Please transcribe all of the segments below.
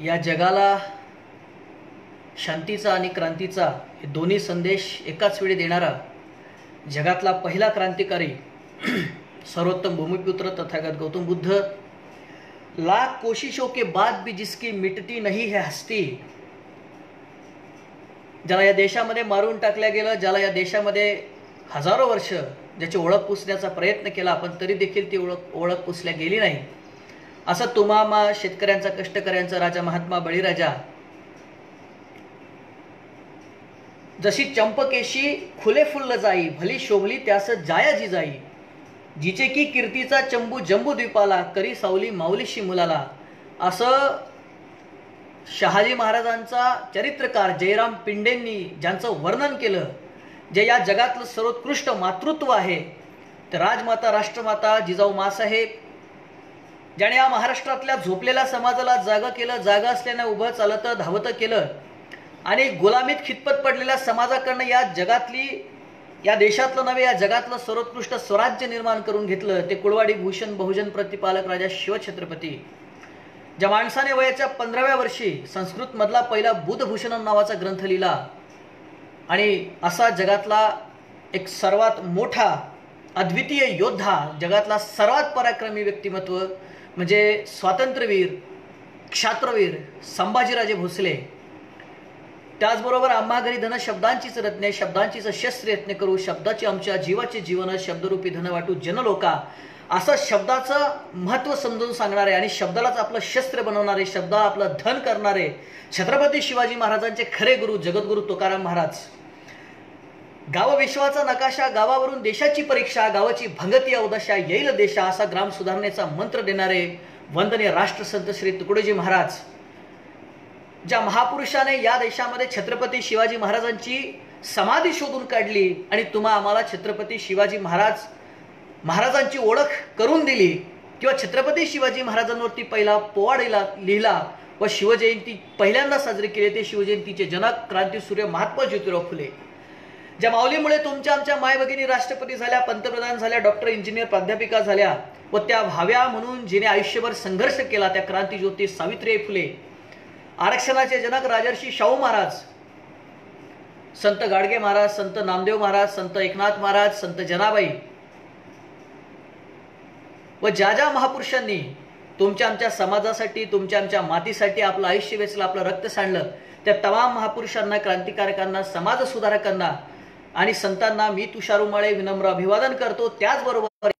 या जगाला शांतीचा आणि क्रांतीचा हे दोन्ही संदेश एकाच वेळी देणारा जगातला पहिला क्रांतिकारी सर्वोत्तम भूमिपुत्र तथागत गौतम बुद्ध, लाख कोशिशों के बाद भी जिसकी मिटती नहीं है हस्ती, ज्याला या देशामध्ये मारून टाकल्या गेलं, ज्याला या देशामध्ये हजारो वर्ष ज्याची ओळख पुसण्याचा प्रयत्न केला आपण तरी देखील ती ओळख पुसल्या गेली नाही, असा तुमामा शेतकऱ्यांचा कष्टकऱ्यांचा राजा महात्मा बळीराजा, जशी चंपकेशी खुले फुल्ल जाई भली शोभली त्यास जाया जिजाई, जिचे की कीर्तीचा चंबू जंबू द्वीपाला करी सावली माऊलीशी मुलाला, असं शहाजी महाराजांचा चरित्रकार जयराम पिंडेंनी ज्यांचं वर्णन केलं, जे या जगातलं सर्वोत्कृष्ट मातृत्व आहे ते राजमाता राष्ट्रमाता जिजाऊ मासाहेब, ज्याने या महाराष्ट्रातल्या झोपलेल्या समाजाला जागा केलं, जागा असल्याने उभं चालत धावत केलं आणि गुलामीत खितपत पडलेल्या समाजाकडनं या जगातली, या देशातलं नव्हे या जगातलं सर्वोत्कृष्ट स्वराज्य निर्माण करून घेतलं, ते कुळवाडी भूषण बहुजन प्रतिपालक राजा शिवछत्रपती, ज्या माणसाने वयाच्या 15व्या वर्षी संस्कृत मधला पहिला बुधभूषणम नावाचा ग्रंथ लिहिला आणि असा जगातला एक सर्वात मोठा अद्वितीय योद्धा, जगातला सर्वात पराक्रमी व्यक्तिमत्व म्हणजे स्वातंत्र्यवीर क्षात्रवीर संभाजीराजे भोसले, त्याचबरोबर आम्हा घरी धन शब्दांचीच रत्ने, शब्दांचीच शस्त्र यत्न करू, शब्दाची आमच्या जीवाचे जीवन शब्दरूपी धन वाटू जनलोका, असं शब्दाचं महत्त्व समजून सांगणारे आणि शब्दालाच आपलं शस्त्र बनवणारे, शब्द आपलं धन करणारे छत्रपती शिवाजी महाराजांचे खरे गुरु जगद्गुरु तुकाराम महाराज, गाव विश्वाचा नकाशा, गावावरून देशाची परीक्षा, गावाची भंगती अवदशा येईल देशा, असा ग्राम सुधारणेचा मंत्र देणारे वंदनीय राष्ट्रसंत श्री तुकडोजी महाराज, ज्या महापुरुषाने या देशामध्ये छत्रपती शिवाजी महाराजांची समाधी शोधून काढली आणि तुम्हा आम्हाला छत्रपती शिवाजी महाराजांची ओळख करून दिली, किंवा छत्रपती शिवाजी महाराजांवरती पहिला पोवाडा लिहिला व शिवजयंती पहिल्यांदा साजरी केली, ते शिवजयंतीचे जनक क्रांतीसूर्य महात्मा ज्योतिराव फुले, ज्या माऊलीमुळे तुमच्या आमच्या माय भगिनी राष्ट्रपती झाल्या, पंतप्रधान झाल्या, डॉक्टर इंजिनियर प्राध्यापिका झाल्या व त्या व्हाव्या म्हणून जिने आयुष्यभर संघर्ष केला, त्या क्रांतीज्योती सावित्रीबाई फुले, आरक्षणाचे जनक राजर्षी शाहू महाराज, संत गाडगे महाराज, संत नामदेव महाराज, संत एकनाथ महाराज, संत जनाबाई व ज्या महापुरुषांनी तुमच्या आमच्या समाजासाठी, तुमच्या आमच्या मातीसाठी आपलं आयुष्य वेचलं, आपलं रक्त सांडलं, त्या तमाम महापुरुषांना, क्रांतिकारकांना, समाज सुधारकांना आणि संतांना मी तुषार उमाळे विनम्र अभिवादन करतो. त्याचबरोबर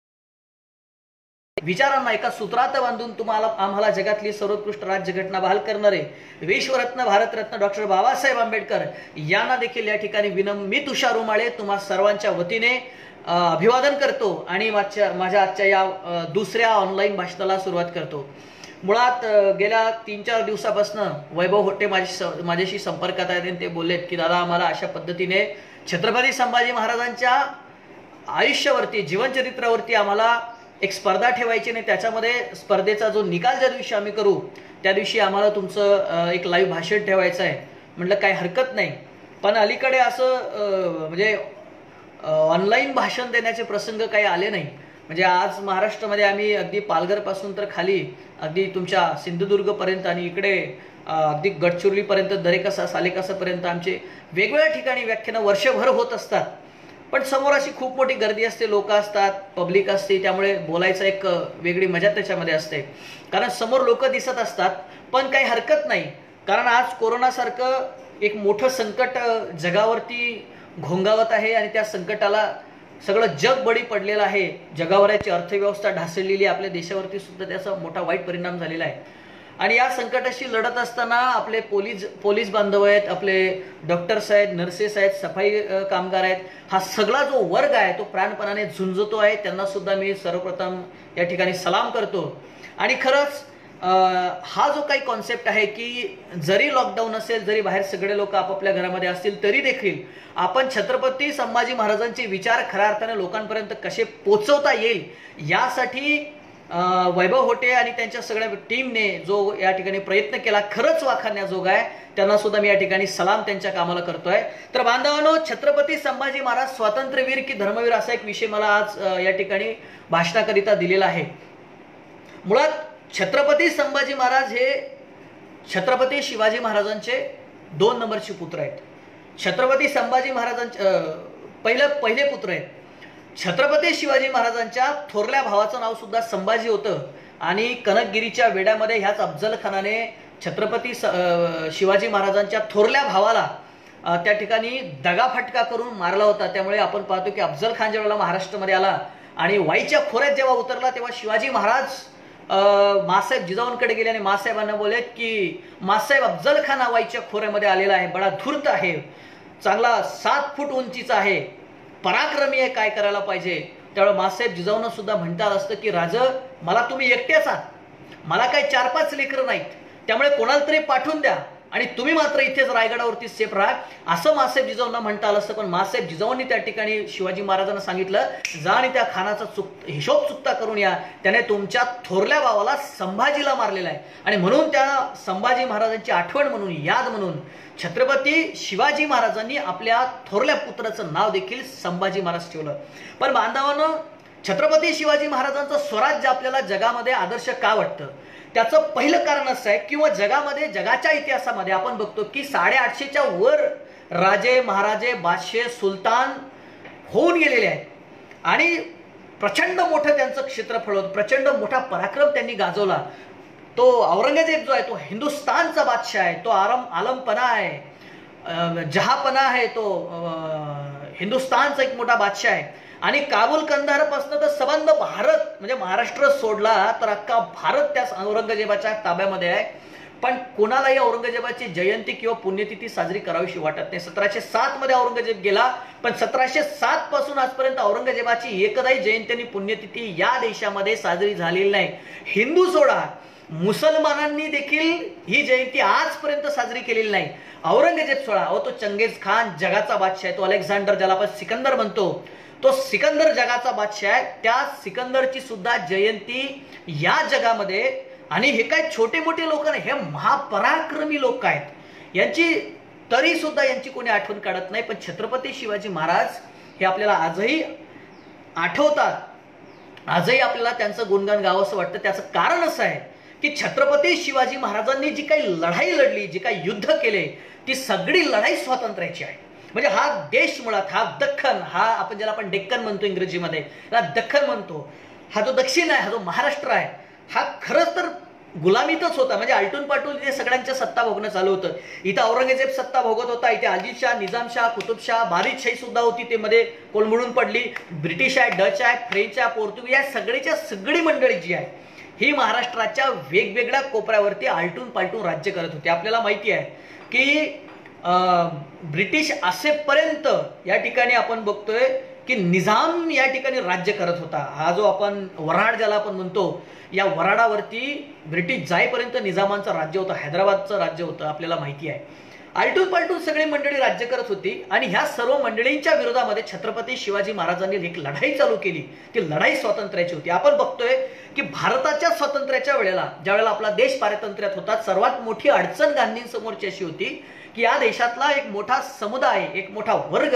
विचारांना एका सूत्रात बांधून तुम्हाला आम्हाला जगातली सर्वोत्कृष्ट राज्यघटना बहाल करणारे विश्वरत्न भारतरत्न डॉक्टर बाबासाहेब आंबेडकर यांना देखील या ठिकाणी मी तुषार उमाळे तुम्हा सर्वांच्या वतीने अभिवादन करतो आणि माझ्या आजच्या या दुसऱ्या ऑनलाईन भाषणाला सुरुवात करतो. मुळात गेल्या 3-4 दिवसापासून वैभव होटे माझ्याशी संपर्कात आहेत आणि ते बोललेत की दादा आम्हाला अशा पद्धतीने छत्रपती संभाजी महाराजांच्या आयुष्यावरती, जीवनचरित्रावरती आम्हाला एक स्पर्धा ठेवायची नाही, त्याच्यामध्ये स्पर्धेचा जो निकाल ज्या दिवशी आम्ही करू त्या दिवशी आम्हाला तुमचं एक लाईव्ह भाषण ठेवायचं आहे. म्हटलं काही हरकत नाही, पण अलीकडे असं म्हणजे ऑनलाईन भाषण देण्याचे प्रसंग काही आले नाही. म्हणजे आज महाराष्ट्रामध्ये आम्ही अगदी पालघरपासून तर खाली अगदी तुमच्या सिंधुदुर्गपर्यंत आणि इकडे अगदी गडचिरोलीपर्यंत, दरेकसा सालेकसापर्यंत आमचे वेगवेगळ्या ठिकाणी व्याख्यानं वर्षभर होत असतात. पण समोर अशी खूप मोठी गर्दी असते, लोक असतात, पब्लिक असते, त्यामुळे बोलायचं एक वेगळी मजा त्याच्यामध्ये असते, कारण समोर लोक दिसत असतात. पण काही हरकत नाही, कारण आज कोरोनासारखं एक मोठं संकट जगावरती घोंगावत आहे आणि त्या संकटाला सगळं जग बळी पडलेलं आहे. जगावरची अर्थव्यवस्था ढासळलेली, आपल्या देशावरती सुद्धा त्याचा मोठा वाईट परिणाम झालेला आहे. आणि या संकटाशी लढत असताना आपले पोलीस बांधव आहेत, आपले डॉक्टर्स आहेत, नर्सेस आहेत, सफाई कामगार आहेत, हा सगळा जो वर्ग आहे तो प्राणपणाने झुंजतो आहे. त्यांना सुद्धा मी सर्वप्रथम या ठिकाणी सलाम करतो. आणि खरंच हा जो काही कॉन्सेप्ट आहे की जरी लॉकडाऊन असेल, जरी बाहेर सगळे लोक आपापल्या घरामध्ये असतील, तरी देखील आपण छत्रपती संभाजी महाराजांचे विचार खऱ्या अर्थाने लोकांपर्यंत कसे पोचवता येईल यासाठी वैभव होटे आणि त्यांच्या सगळ्या टीमने जो या ठिकाणी प्रयत्न केला खरंच वाखाणण्याजोगा आहे. त्यांना सुद्धा मी या ठिकाणी सलाम त्यांच्या कामाला करतोय. तर बांधवांनो, छत्रपती संभाजी महाराज स्वातंत्र्यवीर की धर्मवीर असा एक विषय मला आज या ठिकाणी भाषणाकरिता दिलेला आहे. मुळात छत्रपती संभाजी महाराज हे छत्रपती शिवाजी महाराजांचे 2 नंबरचे पुत्र आहेत. छत्रपती संभाजी महाराजांचे पहिले पुत्र आहेत. छत्रपती शिवाजी महाराजांच्या थोरल्या भावाचं नाव सुद्धा संभाजी होतं आणि कनकगिरीच्या वेड्यामध्ये ह्याच अफजल खानाने छत्रपती शिवाजी महाराजांच्या थोरल्या भावाला त्या ठिकाणी दगाफटका करून मारला होता. त्यामुळे आपण पाहतो की अफजल खान ज्यावेळेला महाराष्ट्रामध्ये आला आणि वाईच्या खोऱ्यात जेव्हा उतरला तेव्हा शिवाजी महाराज मासाहेब जिजाऊंकडे गेले आणि मासाहेबांना बोलले की मासाहेब अफजल खान वाईच्या खोऱ्यामध्ये आलेला आहे, बडा धूर्त आहे, चांगला 7 फूट उंचीचा आहे, पराक्रमी आहे, काय करायला पाहिजे. त्यावेळेला मासाहेब जिजाऊंना सुद्धा म्हणता आलं असतं की राज, मला तुम्ही एकटेच आहात, मला काही 4-5 लेकरं नाहीत, त्यामुळे कोणाला तरी पाठवून द्या आणि तुम्ही मात्र इथेच रायगडावरती सेफ राहा, असं मासाहेब जिजाऊंना म्हणता आलं असतं. पण मासाहेब जिजाऊंनी त्या ठिकाणी शिवाजी महाराजांना सांगितलं, जा आणि त्या खानाचा हिशोब चुकता करून या, त्याने तुमच्या थोरल्या भावाला संभाजीला मारलेला आहे. आणि म्हणून त्या संभाजी महाराजांची आठवण म्हणून, याद म्हणून छत्रपती शिवाजी महाराजांनी आपल्या थोरल्या पुत्राचं नाव देखील संभाजी महाराज ठेवलं. पण बांधवांनो, छत्रपती शिवाजी महाराजांचं स्वराज्य आपल्याला जगामध्ये आदर्श का वाटतं, त्याचं पहिलं कारण असं आहे किंवा जगामध्ये, जगाच्या इतिहासामध्ये आपण बघतो की 850च्या वर राजे, महाराजे, बादशे, सुलतान होऊन गेलेले आहेत आणि प्रचंड मोठं त्यांचं क्षेत्रफळ होतं, प्रचंड मोठा पराक्रम त्यांनी गाजवला. तो औरंगजेब जो आहे तो हिंदुस्थानचा बादशाह आहे, तो आलमपना आहे, जहापना आहे, तो हिंदुस्थानचा एक मोठा बादशाह आहे. आणि काबूल कंधार पासून तर सबंध भारत, म्हणजे महाराष्ट्र सोडला तर अख्खा भारत त्या औरंगजेबाच्या ताब्यामध्ये आहे. पण कोणालाही औरंगजेबाची जयंती किंवा पुण्यतिथी साजरी करावीशी वाटत नाही. 1707 मध्ये औरंगजेब गेला, पण 1707 पासून आजपर्यंत औरंगजेबाची एकदाही जयंती आणि पुण्यतिथी या देशामध्ये साजरी झालेली नाही. हिंदू सोडा, मुसलमानांनी देखील ही जयंती आजपर्यंत साजरी केलेली नाही. औरंगजेब सोडा, तो चंगेज खान जगाचा बादशाह आहे, तो अलेक्झांडर ज्याला आपण सिकंदर म्हणतो, तो सिकंदर जगाचा बादशाह आहे. त्या सिकंदरची सुद्धा जयंती या जगामध्ये, आणि हे काय छोटे मोठे लोक नाही, हे महापराक्रमी लोक आहेत, यांची तरी सुद्धा यांची कोणी आठवण काढत नाही. पण छत्रपती शिवाजी महाराज हे आपल्याला आजही आठवतात, आजही आपल्याला त्यांचं गुणगान गावंसं वाटतं. त्याचं कारण असं आहे की छत्रपती शिवाजी महाराजांनी जी काही लढाई लढली, जी काही युद्ध केले, ती सगळी लढाई स्वातंत्र्याची आहे. म्हणजे हा देश मुळात, हा दख्खन, हा आपण ज्याला आपण डेक्कन म्हणतो इंग्रजीमध्ये, दख्खन म्हणतो, हा जो दक्षिण आहे, हा जो महाराष्ट्र आहे, हा खरंच तर गुलामीतच होता. म्हणजे आलटून पालटून इथे सगळ्यांच्या सत्ता भोगणं चालू होतं. इथं औरंगजेब सत्ता भोगत होता, इथे आदिलशाह, निजामशाह, कुतुबशाह, बारिदशाही सुद्धा होती, ते मध्ये कोलमडून पडली. ब्रिटिश आहे, डच आहे, फ्रेंच आहे, पोर्तुगीज आहे, सगळीच्या सगळी मंडळी जी आहे ही महाराष्ट्राच्या वेगवेगळ्या कोपऱ्यावरती आलटून पालटून राज्य करत होते. आपल्याला माहिती आहे की ब्रिटिश असेपर्यंत या ठिकाणी आपण बघतोय की निजाम या ठिकाणी राज्य करत होता. हा जो आपण वराड ज्याला आपण म्हणतो, या वराडावरती ब्रिटिश जाईपर्यंत निजामांचं राज्य होतं, हैदराबादचं राज्य होतं, आपल्याला माहिती आहे. आलटून पालटून सगळी मंडळी राज्य करत होती आणि ह्या सर्व मंडळींच्या विरोधामध्ये छत्रपती शिवाजी महाराजांनी एक लढाई चालू केली. ती लढाई स्वातंत्र्याची होती. आपण बघतोय की भारताच्या स्वातंत्र्याच्या वेळेला, ज्यावेळेला आपला देश पारतंत्र्यात होता, सर्वात मोठी अडचण गांधींसमोरची अशी होती की या देशातला एक मोठा समुदाय, एक मोठा वर्ग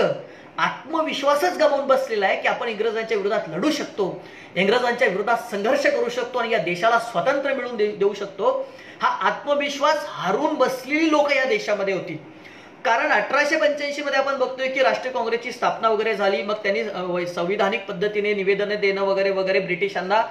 आत्मविश्वासच गमावून बसलेला आहे की आपण इंग्रजांच्या विरोधात लढू शकतो, इंग्रजांच्या विरोधात संघर्ष करू शकतो आणि या देशाला स्वातंत्र्य मिळवून देऊ शकतो. हा आत्मविश्वास हारून बसलेली लोक या देशामध्ये होती. कारण 1885 मध्ये आपण बघतोय की राष्ट्रीय काँग्रेसची स्थापना वगैरे झाली. मग त्यांनी संविधानिक पद्धतीने निवेदने देणं वगैरे वगैरे ब्रिटिशांना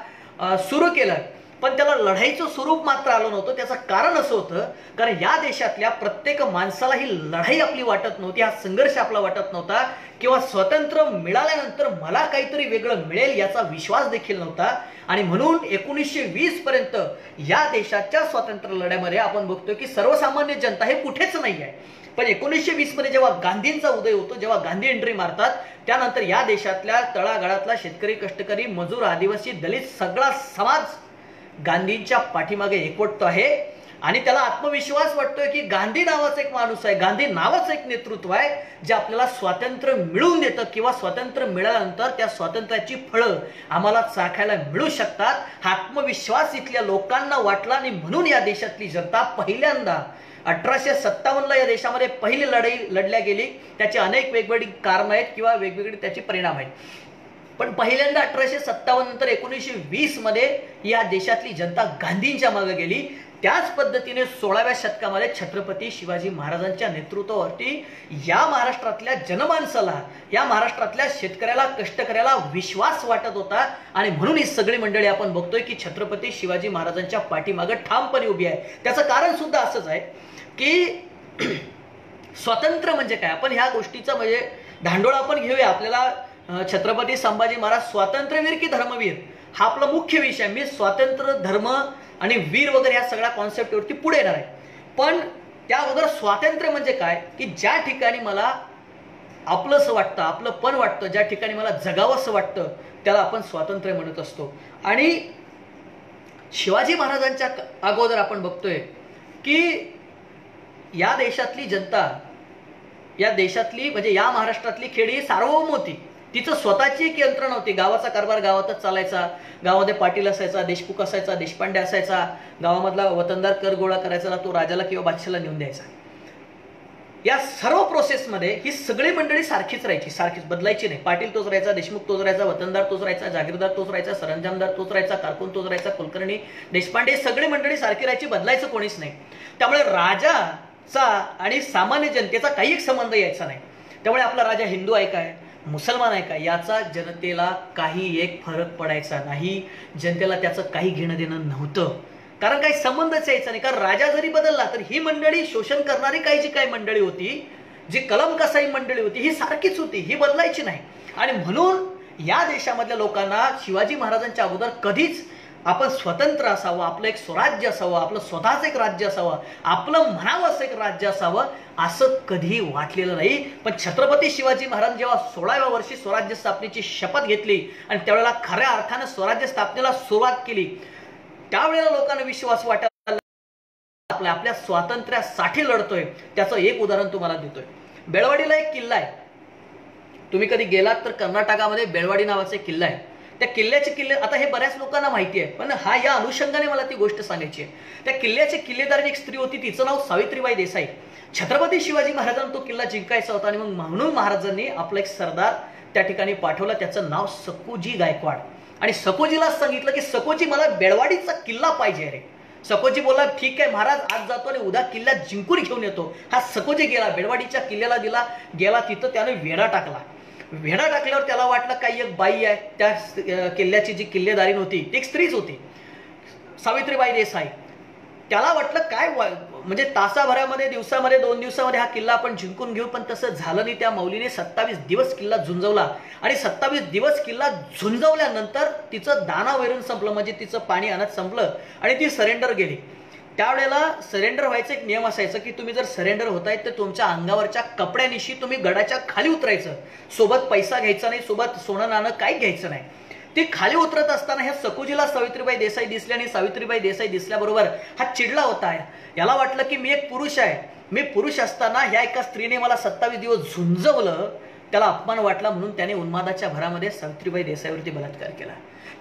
सुरू केलं. पण त्याला लढाईचं स्वरूप मात्र आलं नव्हतं. त्याचं कारण असं होतं कारण या देशातल्या प्रत्येक माणसाला ही लढाई आपली वाटत नव्हती, हा संघर्ष आपला वाटत नव्हता, किंवा स्वतंत्र मिळाल्यानंतर मला काहीतरी वेगळं मिळेल याचा विश्वास देखील नव्हता. आणि म्हणून 1920 पर्यंत या देशाच्या स्वातंत्र्य लढ्यामध्ये आपण बघतोय की सर्वसामान्य जनता हे कुठेच नाही आहे. पण 1920 मध्ये जेव्हा गांधींचा उदय होतो, जेव्हा गांधी एंट्री मारतात, त्यानंतर या देशातल्या तळागाळातला शेतकरी, कष्टकरी, मजूर, आदिवासी, दलित सगळा समाज गांधींच्या पाठीमागे एकवटतो आहे आणि त्याला आत्मविश्वास वाटतोय की गांधी नावाचा एक माणूस आहे, गांधी नावाचं एक नेतृत्व आहे जे आपल्याला स्वातंत्र्य मिळवून देतं किंवा स्वातंत्र्य मिळाल्यानंतर त्या स्वातंत्र्याची फळं आम्हाला चाखायला मिळू शकतात. हा आत्मविश्वास इथल्या लोकांना वाटला आणि म्हणून या देशातली जनता पहिल्यांदा 1857ला या देशामध्ये पहिली लढाई लढल्या गेली. त्याची अनेक वेगवेगळी कारणं आहेत किंवा वेगवेगळे त्याचे परिणाम आहेत. पण पहिल्यांदा 1857 नंतर 1920 मध्ये या देशातली जनता गांधींच्या मागे गेली. त्याच पद्धतीने 16व्या शतकामध्ये छत्रपती शिवाजी महाराजांच्या नेतृत्वावरती या महाराष्ट्रातल्या जनमानसाला, या महाराष्ट्रातल्या शेतकऱ्याला, कष्टकऱ्याला विश्वास वाटत होता आणि म्हणून ही सगळी मंडळी आपण बघतोय की छत्रपती शिवाजी महाराजांच्या पाठीमागे ठामपणे उभी आहे। त्याचं कारण सुद्धा असंच आहे की स्वातंत्र्य म्हणजे काय, आपण ह्या गोष्टीचा म्हणजे धांडोळा आपण घेऊया। आपल्याला छत्रपती संभाजी महाराज स्वातंत्र्यवीर की धर्मवीर हा आपला मुख्य विषय। मी स्वातंत्र्य, धर्म आणि वीर वगैरे या सगळ्या कॉन्सेप्टवरती पुढे येणार आहे, पण त्या अगोदर स्वातंत्र्य म्हणजे काय की ज्या ठिकाणी मला आपलंसं वाटतं, आपलं पण वाटतं, ज्या ठिकाणी मला जगावंसं वाटतं त्याला आपण स्वातंत्र्य म्हणत असतो। आणि शिवाजी महाराजांच्या अगोदर आपण बघतोय की या देशातली जनता, या देशातली म्हणजे या महाराष्ट्रातली खेडी सार्वभौम होती। तिचं स्वतःची एक यंत्रणा होती। गावाचा कारभार गावातच चालायचा, गावामध्ये पाटील असायचा, देशमुख असायचा, देशपांडे असायचा, गावामधला वतनदार कर गोळा करायचा, तो राजाला किंवा बादशाला नेऊन द्यायचा। या सर्व प्रोसेसमध्ये ही सगळी मंडळी सारखीच राहायची, सारखीच बदलायची नाही। पाटील तोच राहायचा, देशमुख तोच राहायचा, वतनदार तोच राहायचा, जागीरदार तोच राहायचा, सरंजामदार तोच राहायचा, कारकून तोच राहायचा, कुलकर्णी, देशपांडे, सगळी मंडळी सारखी राहायची, बदलायचं कोणीच नाही। त्यामुळे राजाचा आणि सामान्य जनतेचा काही एक संबंध यायचा नाही। त्यामुळे आपला राजा हिंदू आहे काय, मुसलमान आहे का, याचा जनतेला काही एक फरक पडायचा नाही। जनतेला त्याचं काही घेणं देणं नव्हतं, कारण काही संबंधच यायचा नाही। कारण राजा जरी बदलला तर ही मंडळी, शोषण करणारी काही जी काही मंडळी होती, जी कलमकसाई मंडळी होती, ही सारखीच होती, ही बदलायची नाही। आणि म्हणून या देशामधल्या लोकांना शिवाजी महाराजांच्या अगोदर कधीच आपण स्वतंत्र असावं, आपलं एक स्वराज्य असावं, आपलं स्वतःच एक राज्य असावं, आपलं म्हणावं असं एक राज्य असावं असं कधी वाटलेलं नाही। पण छत्रपती शिवाजी महाराज जेव्हा 16व्या वर्षी स्वराज्य स्थापनेची शपथ घेतली आणि त्यावेळेला खऱ्या अर्थानं स्वराज्य स्थापनेला सुरुवात केली, त्यावेळेला लोकांना विश्वास वाटायला आपल्या स्वातंत्र्यासाठी लढतोय। त्याचं एक उदाहरण तुम्हाला देतोय। बेळवाडीला एक किल्ला आहे, तुम्ही कधी गेलात तर कर्नाटकामध्ये बेळवाडी नावाचा एक किल्ला आहे। त्या किल्ले आता हे बऱ्याच लोकांना माहिती आहे, पण हा या अनुषंगाने मला ती गोष्ट सांगायची आहे। त्या किल्ल्याचे किल्लेदार एक स्त्री होती, तिचं नाव सावित्रीबाई देसाई। छत्रपती शिवाजी महाराजांना तो किल्ला जिंकायचा होता आणि मग म्हणून महाराजांनी आपला एक सरदार त्या ठिकाणी पाठवला, त्याचं नाव सकोजी गायकवाड। आणि सकोजीला सांगितलं की सकोजी मला बेळवाडीचा किल्ला पाहिजे रे। सकोजी बोला ठीक आहे महाराज, आज जातो आणि उद्या किल्ला जिंकून घेऊन येतो। हा सकोजी गेला, बेळवाडीच्या किल्ल्याला गेला, तिथं त्याने वेढा टाकला। वेढा टाकल्यावर त्याला वाटलं काही एक बाई आहे, त्या किल्ल्याची जी किल्लेदारी होती ती एक स्त्रीच होती, सावित्रीबाई देसाई। त्याला वाटलं काय म्हणजे तासाभरामध्ये, दिवसामध्ये, 2 दिवसामध्ये हा किल्ला आपण जिंकून घेऊ, पण तसं झालं नाही। त्या मौलीने 27 दिवस किल्ला झुंजवला आणि 27 दिवस किल्ला झुंजवल्यानंतर तिचं दाना वैरून संपलं, म्हणजे तिचं पाणी आणत संपलं आणि ती सरेंडर गेली। त्यावेळेला सरेंडर व्हायचा एक नियम असायचा की तुम्ही जर सरेंडर होताय तर तुमच्या अंगावरच्या कपड्यानिशी तुम्ही गडाच्या खाली उतरायचं, सोबत पैसा घ्यायचा नाही, सोबत सोनं नाणं काही घ्यायचं नाही। ती खाली उतरत असताना ह्या सकोजीला सावित्रीबाई देसाई दिसली आणि सावित्रीबाई देसाई दिसल्याबरोबर हा चिडला होता। याला वाटलं की मी एक पुरुष आहे, मी पुरुष असताना ह्या एका स्त्रीने मला 27 दिवस झुंजवलं, त्याला अपमान वाटला, म्हणून त्याने उन्मादाच्या भरामध्ये सावित्रीबाई देसाईवरती बलात्कार केला।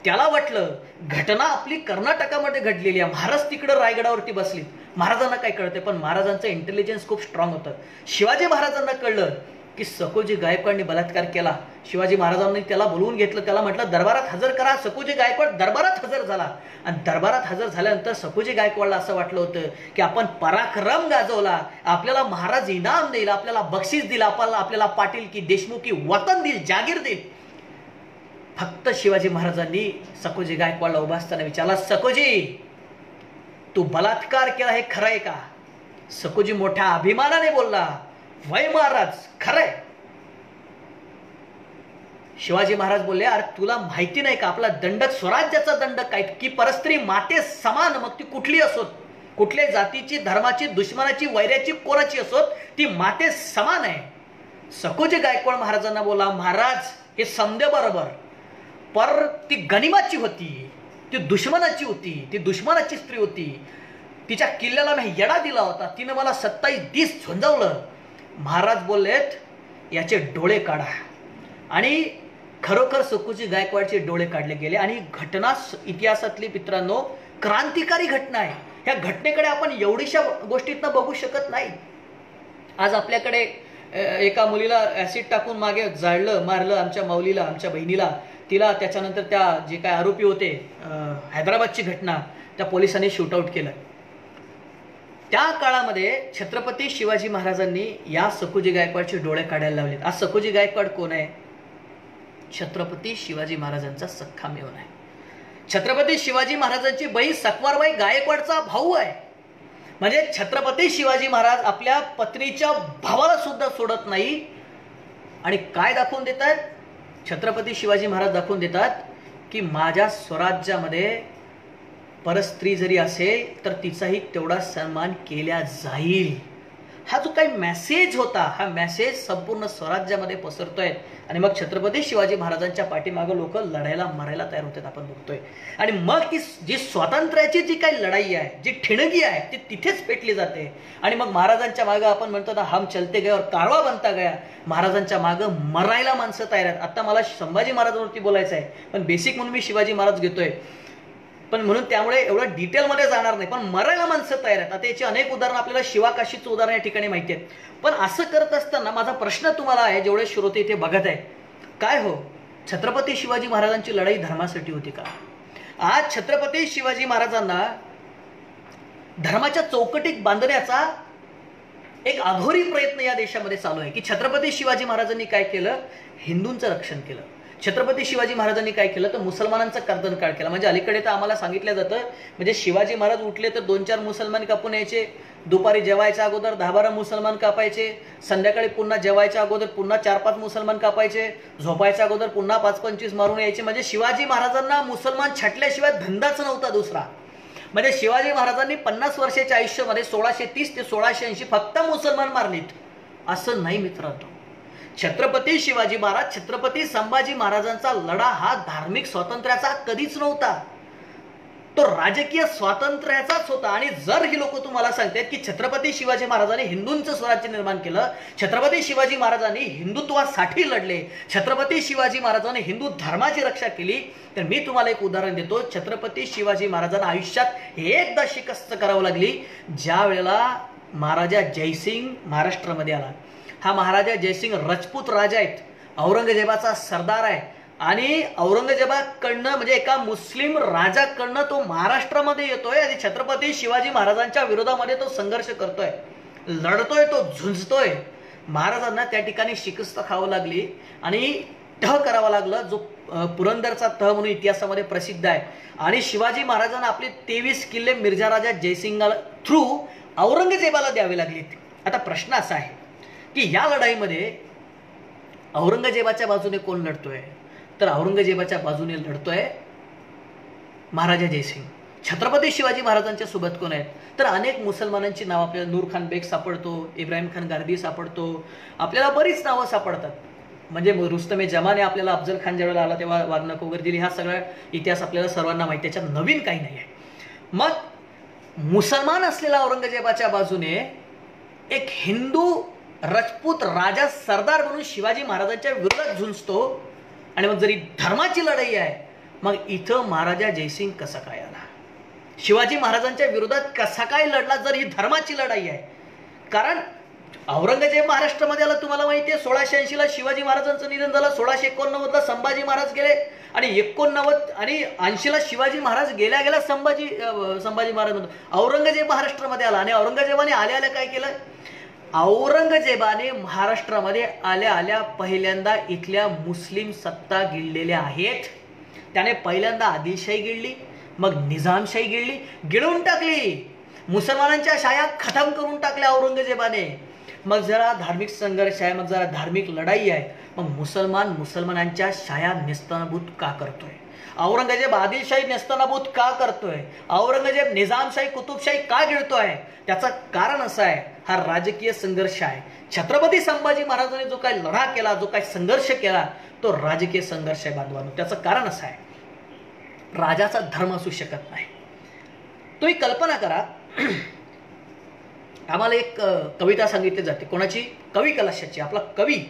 त्याला वाटलं घटना आपली कर्नाटकामध्ये घडलेली आहे, महाराज तिकडे रायगडावरती बसली, महाराजांना काय कळते, पण महाराजांचं इंटेलिजन्स खूप स्ट्रॉंग होतं। शिवाजी महाराजांना कळलं की सकोजी गायकवाडने बलात्कार केला। शिवाजी महाराजांनी त्याला बोलवून घेतलं, त्याला म्हटलं दरबारात हजर करा। सकोजी गायकवाड दरबारात हजर झाला आणि दरबारात हजर झाल्यानंतर सकोजी गायकवाडला असं वाटलं होतं की आपण पराक्रम गाजवला, आपल्याला महाराज इनाम देईल, आपल्याला बक्षीस दिला, आपल्याला पाटील की देशमुख की वतन देईल, जागीर देईल। फक्त शिवाजी महाराजांनी सकोजी गायकवाडला उभा असताना विचारला, सकोजी तू बलात्कार केला हे खरं आहे का? सकोजी मोठ्या अभिमानाने बोलला, वय महाराज खरंय। शिवाजी महाराज बोलले, अरे तुला माहिती नाही का आपला दंडक स्वराज्याचा दंडक काय की परस्त्री माते समान, मग ती कुठली असोत, कुठल्या जातीची, धर्माची, दुश्मनाची, वैऱ्याची, कोणाची असोत, ती माते समान आहे। सकोजी गायकवाड महाराजांना बोला, महाराज हे समजे बरोबर, पर ती गनिमाची होती, ती दुश्मनाची होती, ती दुश्मनाची स्त्री होती, तिच्या किल्ल्याला मी येडा दिला होता, तिने मला 27 दिवस झुंजवलं। महाराज बोललेत याचे डोळे काढा आणि खरोखर सकोजी गायकवाडचे डोळे काढले गेले आणि घटना इतिहासातली मित्रांनो क्रांतिकारी घटना आहे। ह्या घटनेकडे आपण एवढीशा गोष्टीतनं बघू शकत नाही। आज आपल्याकडे एका मुलीला ऍसिड टाकून मागे जाळलं, मारलं, आमच्या माऊलीला, आमच्या बहिणीला, तिला त्याच्यानंतर त्या जे काय आरोपी होते, हैदराबादची घटना, त्या पोलिसांनी शूटआउट केलं त्या काळामध्ये छत्रपती शिवाजी महाराजांनी या सखुजी गायकवाडचे डोळे काढायला लावलेत. आज सखुजी गायकवाड कोण आहे? छत्रपती शिवाजी महाराजांचा सख्खा मेव्हणा आहे. छत्रपती शिवाजी महाराजांची बहीण सकवारबाई गायकवाडचा भाऊ आहे. म्हणजे छत्रपती शिवाजी महाराज आपल्या पत्नीच्या भावाला सुद्धा सोडत नाही. आणि काय दाखवून देतात? छत्रपती शिवाजी महाराज दाखवून देतात की माझ्या स्वराज्यामध्ये परस्त्री जरी असेल तर तिचाही तेवढा सन्मान केला जाईल. हा जो काही मेसेज होता, हा मेसेज संपूर्ण स्वराज्यामध्ये पसरतोय. आणि मग छत्रपती शिवाजी महाराजांच्या पाठीमागे लोक लढायला मरायला तयार होतात, आपण बघतोय. आणि मग ती जी स्वातंत्र्याची जी काही लढाई आहे, जी ठिणगी आहे, ती तिथेच पेटली जाते. आणि मग महाराजांच्या मागे आपण म्हणतो ना, हम चलते गए और कारवा बनता गया. महाराजांच्या मागे मरायला माणसं तयार आहेत. आता मला संभाजी महाराजांवरती बोलायचं आहे, पण बेसिक म्हणून मी शिवाजी महाराज घेतोय, पण म्हणून त्यामुळे एवढं डिटेलमध्ये जाणार नाही. पण मरायला माणसं तयार आहेत. आता याची अनेक उदाहरणं आपल्याला शिवाकाशीचं उदाहरण या ठिकाणी माहिती आहेत. पण असं करत असताना माझा प्रश्न तुम्हाला आहे, जेवढे श्रोते इथे बघत आहे, काय हो, छत्रपती शिवाजी महाराजांची लढाई धर्मासाठी होती का? आज छत्रपती शिवाजी महाराजांना धर्माच्या चौकटीत बांधण्याचा एक अघोरी प्रयत्न या देशामध्ये चालू आहे. की छत्रपती शिवाजी महाराजांनी काय केलं? हिंदूंचं रक्षण केलं. छत्रपती शिवाजी महाराजांनी काय केलं? तर मुसलमानांचा कर्दनकाळ केला. म्हणजे अलीकडे तर आम्हाला सांगितलं जातं, म्हणजे शिवाजी महाराज उठले तर 2-4 मुसलमान कापून यायचे, दुपारी जेवायच्या अगोदर 10-12 मुसलमान कापायचे, संध्याकाळी पुन्हा जेवायच्या अगोदर पुन्हा 4-5 मुसलमान कापायचे, झोपायच्या अगोदर पुन्हा 5-25 मारून यायचे. म्हणजे शिवाजी महाराजांना मुसलमान छाटल्याशिवाय धंदाच नव्हता दुसरा. म्हणजे शिवाजी महाराजांनी 50 वर्षाच्या आयुष्यामध्ये 1630 ते 1680 फक्त मुसलमान मारलीत असं नाही मित्रांनो. छत्रपती शिवाजी महाराज, छत्रपती संभाजी महाराजांचा लढा हा धार्मिक स्वातंत्र्याचा कधीच नव्हता, तो राजकीय स्वातंत्र्याचाच होता. आणि जर ही लोक तुम्हाला सांगतात की छत्रपती शिवाजी महाराजांनी हिंदूंचं स्वराज्य निर्माण केलं, छत्रपती शिवाजी महाराजांनी हिंदुत्वासाठी लढले, छत्रपती शिवाजी महाराजांनी हिंदू धर्माची रक्षा केली, तर मी तुम्हाला एक उदाहरण देतो. छत्रपती शिवाजी महाराजांना आयुष्यात एकदा शिकस्त करावं लागली, ज्या वेळेला महाराजा जयसिंग महाराष्ट्रामध्ये आला. हा महाराजा जयसिंग राजपूत राजा आहेत, औरंगजेबाचा सरदार आहे. आणि औरंगजेबाकडनं म्हणजे एका मुस्लिम राजाकडनं तो महाराष्ट्रामध्ये येतोय आणि छत्रपती शिवाजी महाराजांच्या विरोधामध्ये तो संघर्ष करतोय, लढतोय, तो झुंजतोय. महाराजांना त्या ठिकाणी शिकस्त खावं लागली आणि तह करावा लागला, जो पुरंदरचा तह म्हणून इतिहासामध्ये प्रसिद्ध आहे. आणि शिवाजी महाराजांना आपले 23 किल्ले मिर्झा राजा जयसिंग थ्रू औरंगजेबाला द्यावे लागलीत. आता प्रश्न असा आहे की या लढाईमध्ये औरंगजेबाच्या बाजूने कोण लढतोय? तर औरंगजेबाच्या बाजूने लढतोय महाराजा जयसिंग. छत्रपती शिवाजी महाराजांच्या सोबत कोण आहेत? तर अनेक मुसलमानांची नावं आपल्याला, नूर खान बेग सापडतो, इब्राहिम खान गार्दी सापडतो, आपल्याला बरीच नावं सापडतात. म्हणजे रुस्तमे जमाने आपल्याला अफजल खान ज्यावेळेला आला तेव्हा वाघनख वगैरे दिली, हा सगळा इतिहास आपल्याला सर्वांना माहिती, त्याच्यात नवीन काही नाही आहे. मग मुसलमान असलेला औरंगजेबाच्या बाजूने एक हिंदू राजपूत राजा सरदार म्हणून शिवाजी महाराजांच्या विरोधात झुंजतो. आणि मग जरी धर्माची लढाई आहे, मग इथं महाराजा जयसिंग कसा काय आला? शिवाजी महाराजांच्या विरोधात कसा काय लढला जर ही धर्माची लढाई आहे? कारण औरंगजेब महाराष्ट्रामध्ये आला, तुम्हाला माहिती आहे. 1680ला शिवाजी महाराजांचं निधन झालं, 1689ला संभाजी महाराज गेले, आणि 89 आणि 80ला शिवाजी महाराज गेल्या गेल्या संभाजी महाराज औरंगजेब महाराष्ट्रामध्ये आला. आणि औरंगजेबाने आल्या आल्या काय केलं? औरंगजेबाने महाराष्ट्रामध्ये आल्या आल्या पहिल्यांदा इथल्या मुस्लिम सत्ता गिळलेल्या आहेत. त्याने पहिल्यांदा आदिलशाही गिळली, मग निजामशाही गिळली, गिळून टाकली. मुसलमानांच्या शाया खतम करून टाकल्या औरंगजेबाने. मग जरा धार्मिक संघर्ष आहे, मग जरा धार्मिक लढाई आहे, मग मुसलमानांच्या शाया नेस्तनाबूत का करतोय? औरंगजेब आदिलशाही नेस्तनाबूत का करतोय? औरंगजेब निजामशाही कुतुबशाही का गिळतोय? त्याचं कारण असं आहे, हा राजकीय संघर्ष आहे. छत्रपती संभाजी महाराजांनी जो काही लढा केला, जो काही संघर्ष केला, तो राजकीय संघर्ष आहे बांधवांनो. त्याचं कारण असं आहे, राजाचा धर्म असू शकत नाही. तुम्ही कल्पना करा, आम्हाला एक कविता सांगितली जाते. कोणाची? कवी कलाशाची. आपला कवी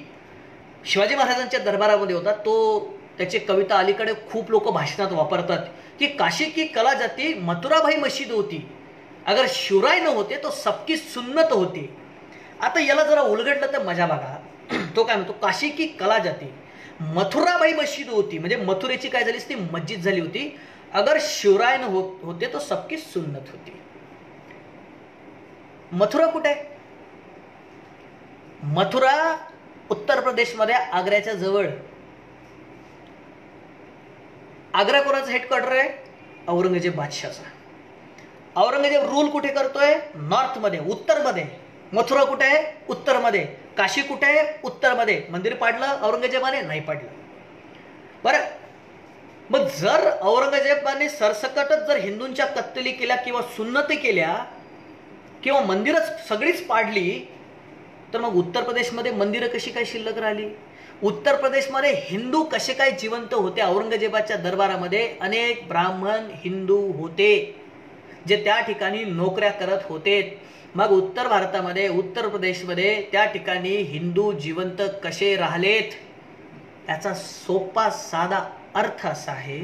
शिवाजी महाराजांच्या दरबारामध्ये होता, तो त्याची कविता अलीकडे खूप लोक भाषणात वापरतात की काशी की कला जाती मथुराभाई मशीद होती, अगर शिवराय न होते तो सबकी सुन्नत होती. आता याला जरा उलगडलं तर मजा बघा. तो काय म्हणतो? काशी की कला जाती मथुराभाई मशीद होती, म्हणजे मथुरेची काय झाली? ती मस्जिद झाली होती. अगर शिवराय न होते तो सबकी सुन्नत होती. मथुरा कुठे आहे? मथुरा उत्तर प्रदेशमध्ये आग्र्याच्या जवळ. आग्रा कोणाचं हेडक्वार्टर आहे? औरंगजेब बादशाहचा. औरंगजेब रूल कुठे करतोय? नॉर्थ मध्ये, उत्तर मध्ये. मथुरा कुठे आहे? उत्तर मध्ये. काशी कुठे आहे? उत्तर मध्ये. मंदिर पाडलं औरंगजेबाने? नाही पाडलं. बरं, मग जर औरंगजेबाने सरसकटच जर हिंदूंच्या कत्तली केल्या किंवा सुन्नती केल्या किंवा मंदिरच सगळीच पाडली, तर मग उत्तर प्रदेशमध्ये मंदिरं कशी काय शिल्लक राहिली? उत्तर प्रदेशमध्ये हिंदू कसे काय जिवंत होते? औरंगजेबाच्या दरबारामध्ये अनेक ब्राह्मण हिंदू होते जे त्या ठिकाणी नोकऱ्या करत होते. मग उत्तर भारतामध्ये, उत्तर प्रदेशमध्ये त्या ठिकाणी हिंदू जिवंत कसे राहिलेत? याचा सोपा साधा अर्थ असा आहे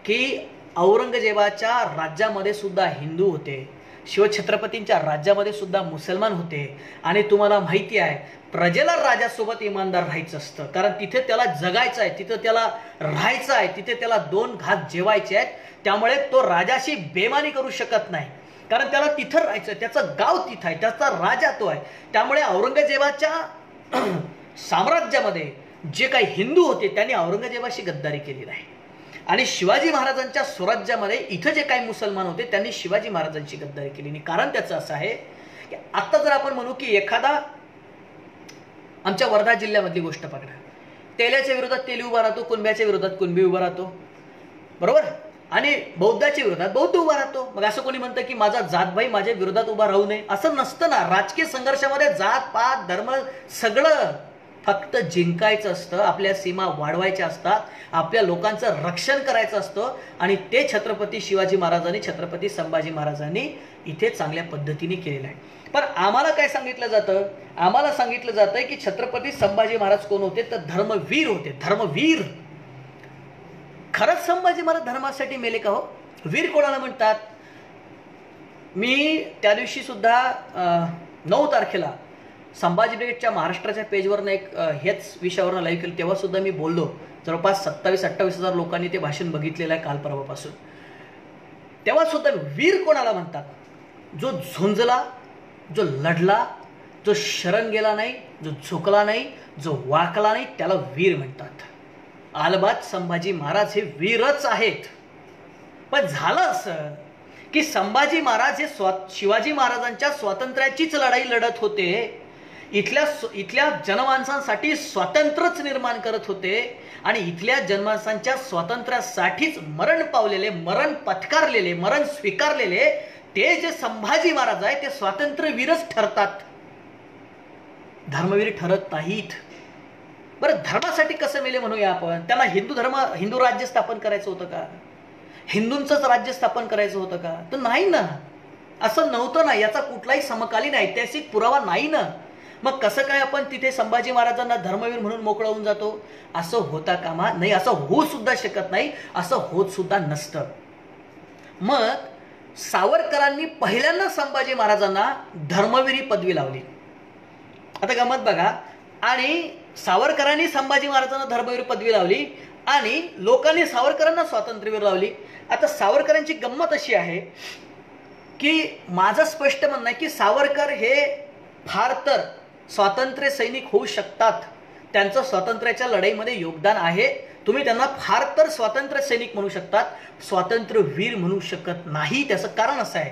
की औरंगजेबाच्या राज्यामध्ये सुद्धा हिंदू होते, शिवछत्रपतींच्या राज्यामध्ये सुद्धा मुसलमान होते. आणि तुम्हाला माहिती आहे, प्रजेला राजासोबत इमानदार राहायचं असतं, कारण तिथे त्याला जगायचं आहे, तिथे त्याला राहायचं आहे, तिथे त्याला 2 घास जेवायचे आहेत. त्यामुळे तो राजाशी बेमानी करू शकत नाही, कारण त्याला तिथं राहायचं, त्याचं गाव तिथं आहे, त्याचा राजा तो आहे. त्यामुळे औरंगजेबाच्या साम्राज्यामध्ये जे काही हिंदू होते त्यांनी औरंगजेबाशी गद्दारी केली नाही. आणि शिवाजी महाराजांच्या स्वराज्यामध्ये इथं जे काही मुसलमान होते त्यांनी शिवाजी महाराजांची गद्दारी केली नाही. कारण त्याचं असं आहे की आता जर आपण म्हणू की एखादा आमच्या वर्धा जिल्ह्यामधली गोष्ट पकडा, तेल्याच्या विरोधात तेली उभा राहतो, कुणब्याच्या विरोधात कुणबी उभा राहतो, बरोबर, आणि बौद्धाच्या विरोधात बौद्ध उभा राहतो. मग असं कोणी म्हणतं की माझा जातभाई माझ्या विरोधात उभा राहू नये? असं नसतं ना. राजकीय संघर्षामध्ये जात पात धर्म सगळं फक्त जिंकायचं असतं, आपल्या सीमा वाढवायच्या असतात, आपल्या लोकांचं रक्षण करायचं असतं. आणि ते छत्रपती शिवाजी महाराजांनी, छत्रपती संभाजी महाराजांनी इथे चांगल्या पद्धतीने केलेलं आहे. पण आम्हाला काय सांगितलं जातं? आम्हाला सांगितलं जातंय की छत्रपती संभाजी महाराज कोण होते? तर धर्मवीर होते. धर्मवीर. खरंच संभाजी महाराज धर्मासाठी मेले का हो? वीर कोणाला म्हणतात? मी त्या दिवशी सुद्धा 9 तारखेला संभाजी ब्रिगेडच्या महाराष्ट्राच्या पेजवरनं एक हेच विषयावरनं लाईव्ह केलं, तेव्हा सुद्धा मी बोललो. जवळपास 27-28 हजार लोकांनी ते भाषण बघितलेलं आहे काल परवापासून. तेव्हा सुद्धा वीर कोणाला म्हणतात? जो झुंजला, जो लढला, जो शरण गेला नाही, जो झुकला नाही, जो वाकला नाही, त्याला वीर म्हणतात. अल्बात संभाजी महाराज हे वीरच आहेत. पण झालं असं की संभाजी महाराज हे शिवाजी महाराजांच्या स्वातंत्र्याचीच लढाई लढत होते, इथल्या जनमानसांसाठी स्वातंत्र्यच निर्माण करत होते. आणि इथल्या जनमानसांच्या स्वातंत्र्यासाठीच मरण पावलेले, मरण पत्कारलेले, मरण स्वीकारलेले ते जे संभाजी महाराज आहे ते स्वातंत्र्यवीरच ठरतात, धर्मवीर ठरत नाहीत. बरं, धर्मासाठी कसं मेले म्हणूया आपण? त्यांना हिंदू राज्य स्थापन करायचं होतं का? हिंदूंचंच राज्य स्थापन करायचं होतं का? तर नाही ना, असं नव्हतं ना. याचा कुठलाही समकालीन ऐतिहासिक पुरावा नाही ना. मग कसं काय आपण तिथे संभाजी महाराजांना धर्मवीर म्हणून मोकळं होऊन जातो? असं होता कामा नाही, असं होऊ सुद्धा शकत नाही, असं होत सुद्धा नसतं. मग सावरकरांनी पहिल्यांदा संभाजी महाराजांना धर्मवीर ही पदवी लावली. आता गमत बघा. आणि सावरकरांनी संभाजी महाराजांना धर्मवीर पदवी लावली आणि लोकांनी सावरकरांना स्वातंत्र्यवीर लावली. आता सावरकरांची गंमत अशी आहे की माझं स्पष्ट म्हणणं आहे की सावरकर हे फार तर स्वातंत्र्य सैनिक होऊ शकतात, त्यांचं स्वातंत्र्याच्या लढाईमध्ये योगदान आहे, तुम्ही त्यांना फार तर स्वातंत्र्य सैनिक म्हणू शकतात, स्वातंत्र्यवीर म्हणू शकत नाही. त्याचं कारण असं आहे,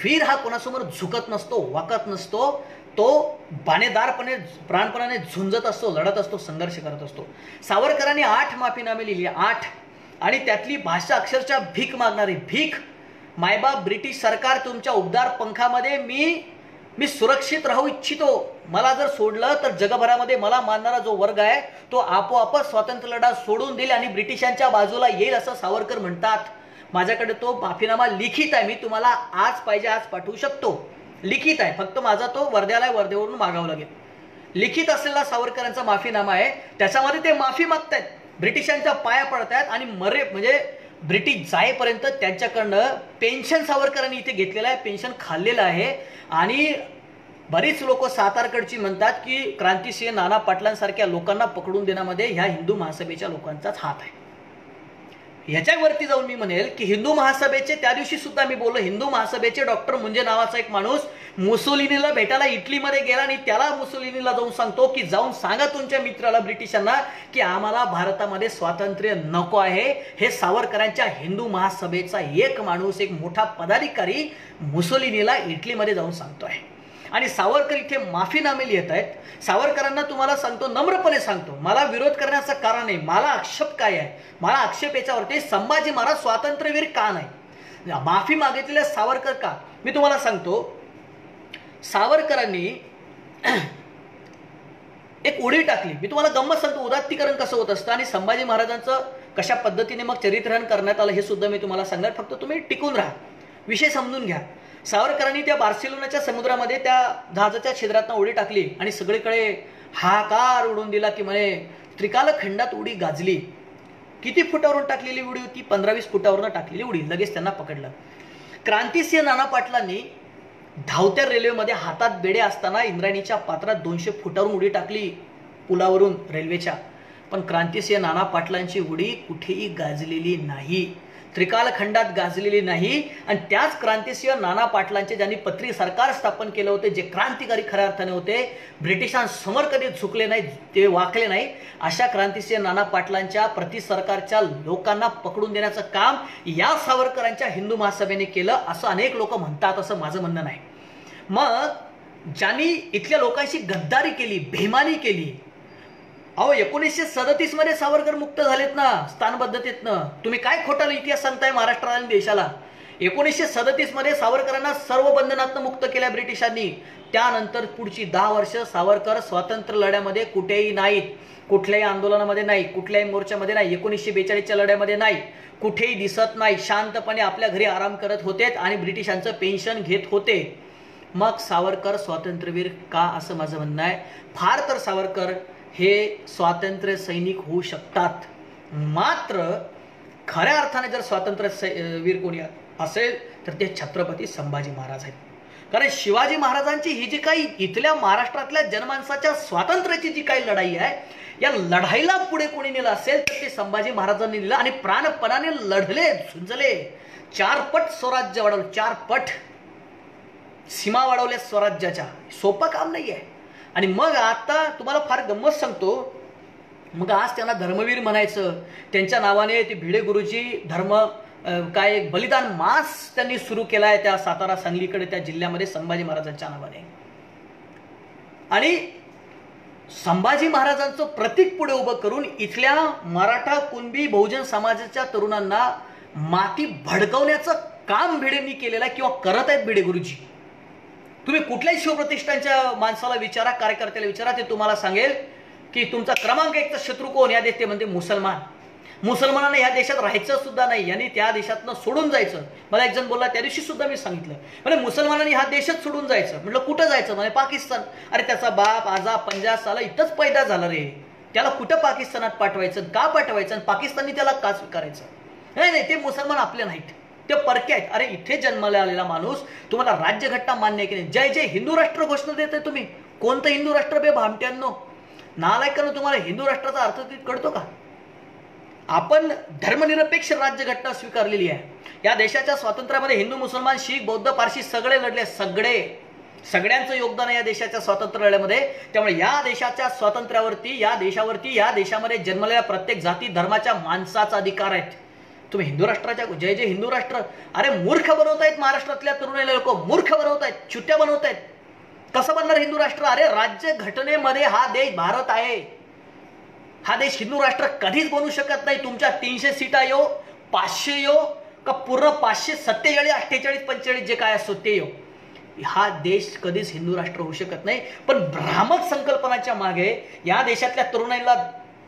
वीर हा कोणासमोर झुकत नसतो, वाकत नसतो, तो बाणेदारपणे प्राणपणाने झुंजत असतो, लढत असतो, संघर्ष करत असतो. सावरकरांनी 8 माफीनामे लिहिले, 8, आणि त्यातली भाषा अक्षरशः भीक मागणारी. भीक, मायबाप ब्रिटिश सरकार तुमच्या उबदार पंखामध्ये मी सुरक्षित राहू इच्छितो, मला जर सोडलं तर जगभरामध्ये मला मानणारा जो वर्ग आहे तो आपोआपच स्वातंत्र्य लढा सोडून देईल आणि ब्रिटिशांच्या बाजूला येईल, असं सावरकर म्हणतात. माझ्याकडे तो माफीनामा लिखित आहे, मी तुम्हाला आज पाहिजे आज पाठवू शकतो, लिखित आहे. फक्त माझा तो वर्ध्याला, वर्धेवरून मागावं लागेल. लिखित असलेला सावरकरांचा माफीनामा आहे. त्याच्यामध्ये ते माफी मागतायत, ब्रिटिशांच्या पाया पडतायत आणि म्हणजे ब्रिटिश जाईपर्यंत त्यांच्याकडनं पेन्शन सावरकरांनी इथे घेतलेलं आहे, पेन्शन खाल्लेलं आहे. आणि बरीच लोक सातारकडची म्हणतात की क्रांतिसिंह नाना पाटलांसारख्या लोकांना पकडून देण्यामध्ये ह्या हिंदू महासभेच्या लोकांचाच हात आहे. ह्याच्यावरती जाऊन मी म्हणेल की हिंदू महासभेचे त्या दिवशी सुद्धा मी बोललो, हिंदू महासभेचे डॉक्टर मुंजे नावाचा एक माणूस मुसोलिनीला भेटायला इटलीमध्ये गेला आणि त्याला मुसोलिनीला जाऊन सांगतो की जाऊन सांगा तुमच्या मित्राला ब्रिटिशांना की आम्हाला भारतामध्ये स्वातंत्र्य नको आहे. हे सावरकरांच्या हिंदू महासभेचा एक माणूस, एक मोठा पदाधिकारी मुसोलिनीला इटलीमध्ये जाऊन सांगतोय. आणि सावरकर इथे माफीनामे लिहित आहेत. सावरकरांना तुम्हाला सांगतो, नम्रपणे सांगतो, मला विरोध करण्याचं कारण आहे, मला आक्षेप काय आहे, मला आक्षेप याच्यावरती संभाजी महाराज स्वातंत्र्यवीर का नाही, माफी मागितलेल्या सावरकर का. मी तुम्हाला सांगतो, सावरकरांनी एक उडी टाकली. मी तुम्हाला गंमत सांगतो उदात्तीकरण कसं होत असतं आणि संभाजी महाराजांचं कशा पद्धतीने मग चरित्रहरण करण्यात आलं हे सुद्धा मी तुम्हाला सांगणार. फक्त तुम्ही टिकून राहा, विषय समजून घ्या. सावरकरांनी त्या बार्सिलोनाच्या समुद्रामध्ये त्या जहाजाच्या छिद्रातनं उडी टाकली आणि सगळीकडे हाहाकार उडून दिला की म्हणे त्रिकालखंडात उडी गाजली. किती फुटावरून टाकलेली उडी होती? 15-20 फुटावरून टाकलेली उडी. लगेच त्यांना पकडलं. क्रांतिसिंह नाना पाटलांनी धावत्या रेल्वेमध्ये हातात बेडे असताना इंद्रायणीच्या पात्रात 200 फुटावरून उडी टाकली पुलावरून रेल्वेच्या. पण क्रांतिसिंह नाना पाटलांची उडी कुठेही गाजलेली नाही, त्रिकालखंडात गाजलेली नाही. आणि त्याच क्रांतिसिंह नाना पाटलांचे ज्यांनी पत्री सरकार स्थापन केलं होते, जे क्रांतिकारी खऱ्या अर्थाने होते, ब्रिटिशांसमोर कधी झुकले नाही, ते वाकले नाही, अशा क्रांतिसिंह नाना पाटलांच्या प्रति सरकारच्या लोकांना पकडून देण्याचं काम या सावरकरांच्या हिंदू महासभेने केलं असं अनेक लोक म्हणतात, असं माझं म्हणणं नाही. मग ज्यांनी इथल्या लोकांशी गद्दारी केली, बेईमानी केली, अहो 1937 मध्ये सावरकर मुक्त झालेत ना स्थानबद्धतेतनं. तुम्ही काय खोटाला इतिहास सांगताय महाराष्ट्राला आणि देशाला? 1937 मध्ये सावरकरांना सर्व बंधनातनं मुक्त केल्या ब्रिटिशांनी. त्यानंतर पुढची 10 वर्ष सावरकर स्वातंत्र्य लढ्यामध्ये कुठेही नाहीत, कुठल्याही आंदोलनामध्ये नाही, कुठल्याही मोर्चामध्ये नाही, 1942च्या लढ्यामध्ये नाही, कुठेही दिसत नाही. शांतपणे आपल्या घरी आराम करत होते आणि ब्रिटिशांचं पेन्शन घेत होते. मग सावरकर स्वातंत्र्यवीर का, असं माझं म्हणणं आहे. फार तर सावरकर हे स्वातंत्र्य सैनिक होऊ शकतात, मात्र खऱ्या अर्थाने जर स्वातंत्र्यवीर कोणी असेल तर ते छत्रपती संभाजी महाराज आहेत. कारण शिवाजी महाराजांची ही जी काही इथल्या महाराष्ट्रातल्या जनमानसाच्या स्वातंत्र्याची जी काही लढाई आहे, या लढाईला पुढे कोणी नेलं असेल तर ते संभाजी महाराजांनी नेलं आणि प्राणपणाने लढले, झुंजले, 4 पट स्वराज्य वाढवलं, 4 पट सीमा वाढवल्या स्वराज्याच्या. सोपं काम नाही आहे. आणि मग आता तुम्हाला फार गंमत सांगतो, मग आज त्यांना धर्मवीर म्हणायचं, त्यांच्या नावाने ते भिडे गुरुजी धर्म काय बलिदान मास त्यांनी सुरू केला आहे त्या सातारा सांगलीकडे त्या जिल्ह्यामध्ये संभाजी महाराजांच्या नावाने. आणि संभाजी महाराजांचं प्रतीक पुढे उभं करून इथल्या मराठा कुणबी बहुजन समाजाच्या तरुणांना माती भडकवण्याचं काम भिडेंनी केलेलं आहे किंवा करत आहेत भिडे गुरुजी. तुम्ही कुठल्याही शिवप्रतिष्ठानच्या माणसाला विचारा, कार्यकर्त्याला विचारा, ते तुम्हाला सांगेल की तुमचा क्रमांक 1चा शत्रू कोण? या देश ते म्हणते मुसलमान. मुसलमानांना या देशात राहायचं सुद्धा नाही, यांनी त्या देशातनं सोडून जायचं. मला एक जण बोलला, त्या दिवशी सुद्धा मी सांगितलं, म्हणजे मुसलमानांनी हा देशच सोडून जायचं. म्हटलं कुठं जायचं? म्हणजे पाकिस्तान. अरे त्याचा बाप आजा 50 साला इथंच पैदा झाला रे, त्याला कुठं पाकिस्तानात पाठवायचं, का पाठवायचं, आणि पाकिस्ताननी त्याला का स्वीकारायचं? नाही, ते मुसलमान आपले नाहीत, ते परके आहेत. अरे इथे जन्माला आलेला माणूस, तुम्हाला राज्यघटना मान्य आहे की नाही? जय जय हिंदू राष्ट्र घोषणा देताय तुम्ही. कोणतं हिंदू राष्ट्र बे भामट्यांनो, नालायकांनो, तुम्हाला हिंदू राष्ट्राचा अर्थ कळतो का? आपण धर्मनिरपेक्ष राज्यघटना स्वीकारलेली आहे. या देशाच्या स्वातंत्र्यामध्ये हिंदू, मुसलमान, शीख, बौद्ध, पारशी सगळे लढले, सगळ्यांचं योगदान आहे या देशाच्या स्वातंत्र्य लढ्यामध्ये. त्यामुळे या देशाच्या स्वातंत्र्यावरती, या देशावरती, या देशामध्ये जन्मलेल्या प्रत्येक जाती धर्माच्या माणसाचा अधिकार आहेत. तुम्ही हिंदू राष्ट्राच्या जय जय हिंदू राष्ट्र, अरे मूर्ख बनवतायत महाराष्ट्रातल्या तरुणाईला लोक, मूर्ख बनवतायत, चुट्या बनवतायत. कसं बनणार हिंदू राष्ट्र? अरे राज्य घटनेमध्ये हा देश भारत आहे, हा देश हिंदू राष्ट्र कधीच बनू शकत नाही. तुमच्या 300 सीटा यो, 500 यो, का पूर्ण 547, 48, 45 जे काय असतो ते यो, हा देश कधीच हिंदू राष्ट्र होऊ शकत नाही. पण भ्रामक संकल्पनाच्या मागे या देशातल्या तरुणाईला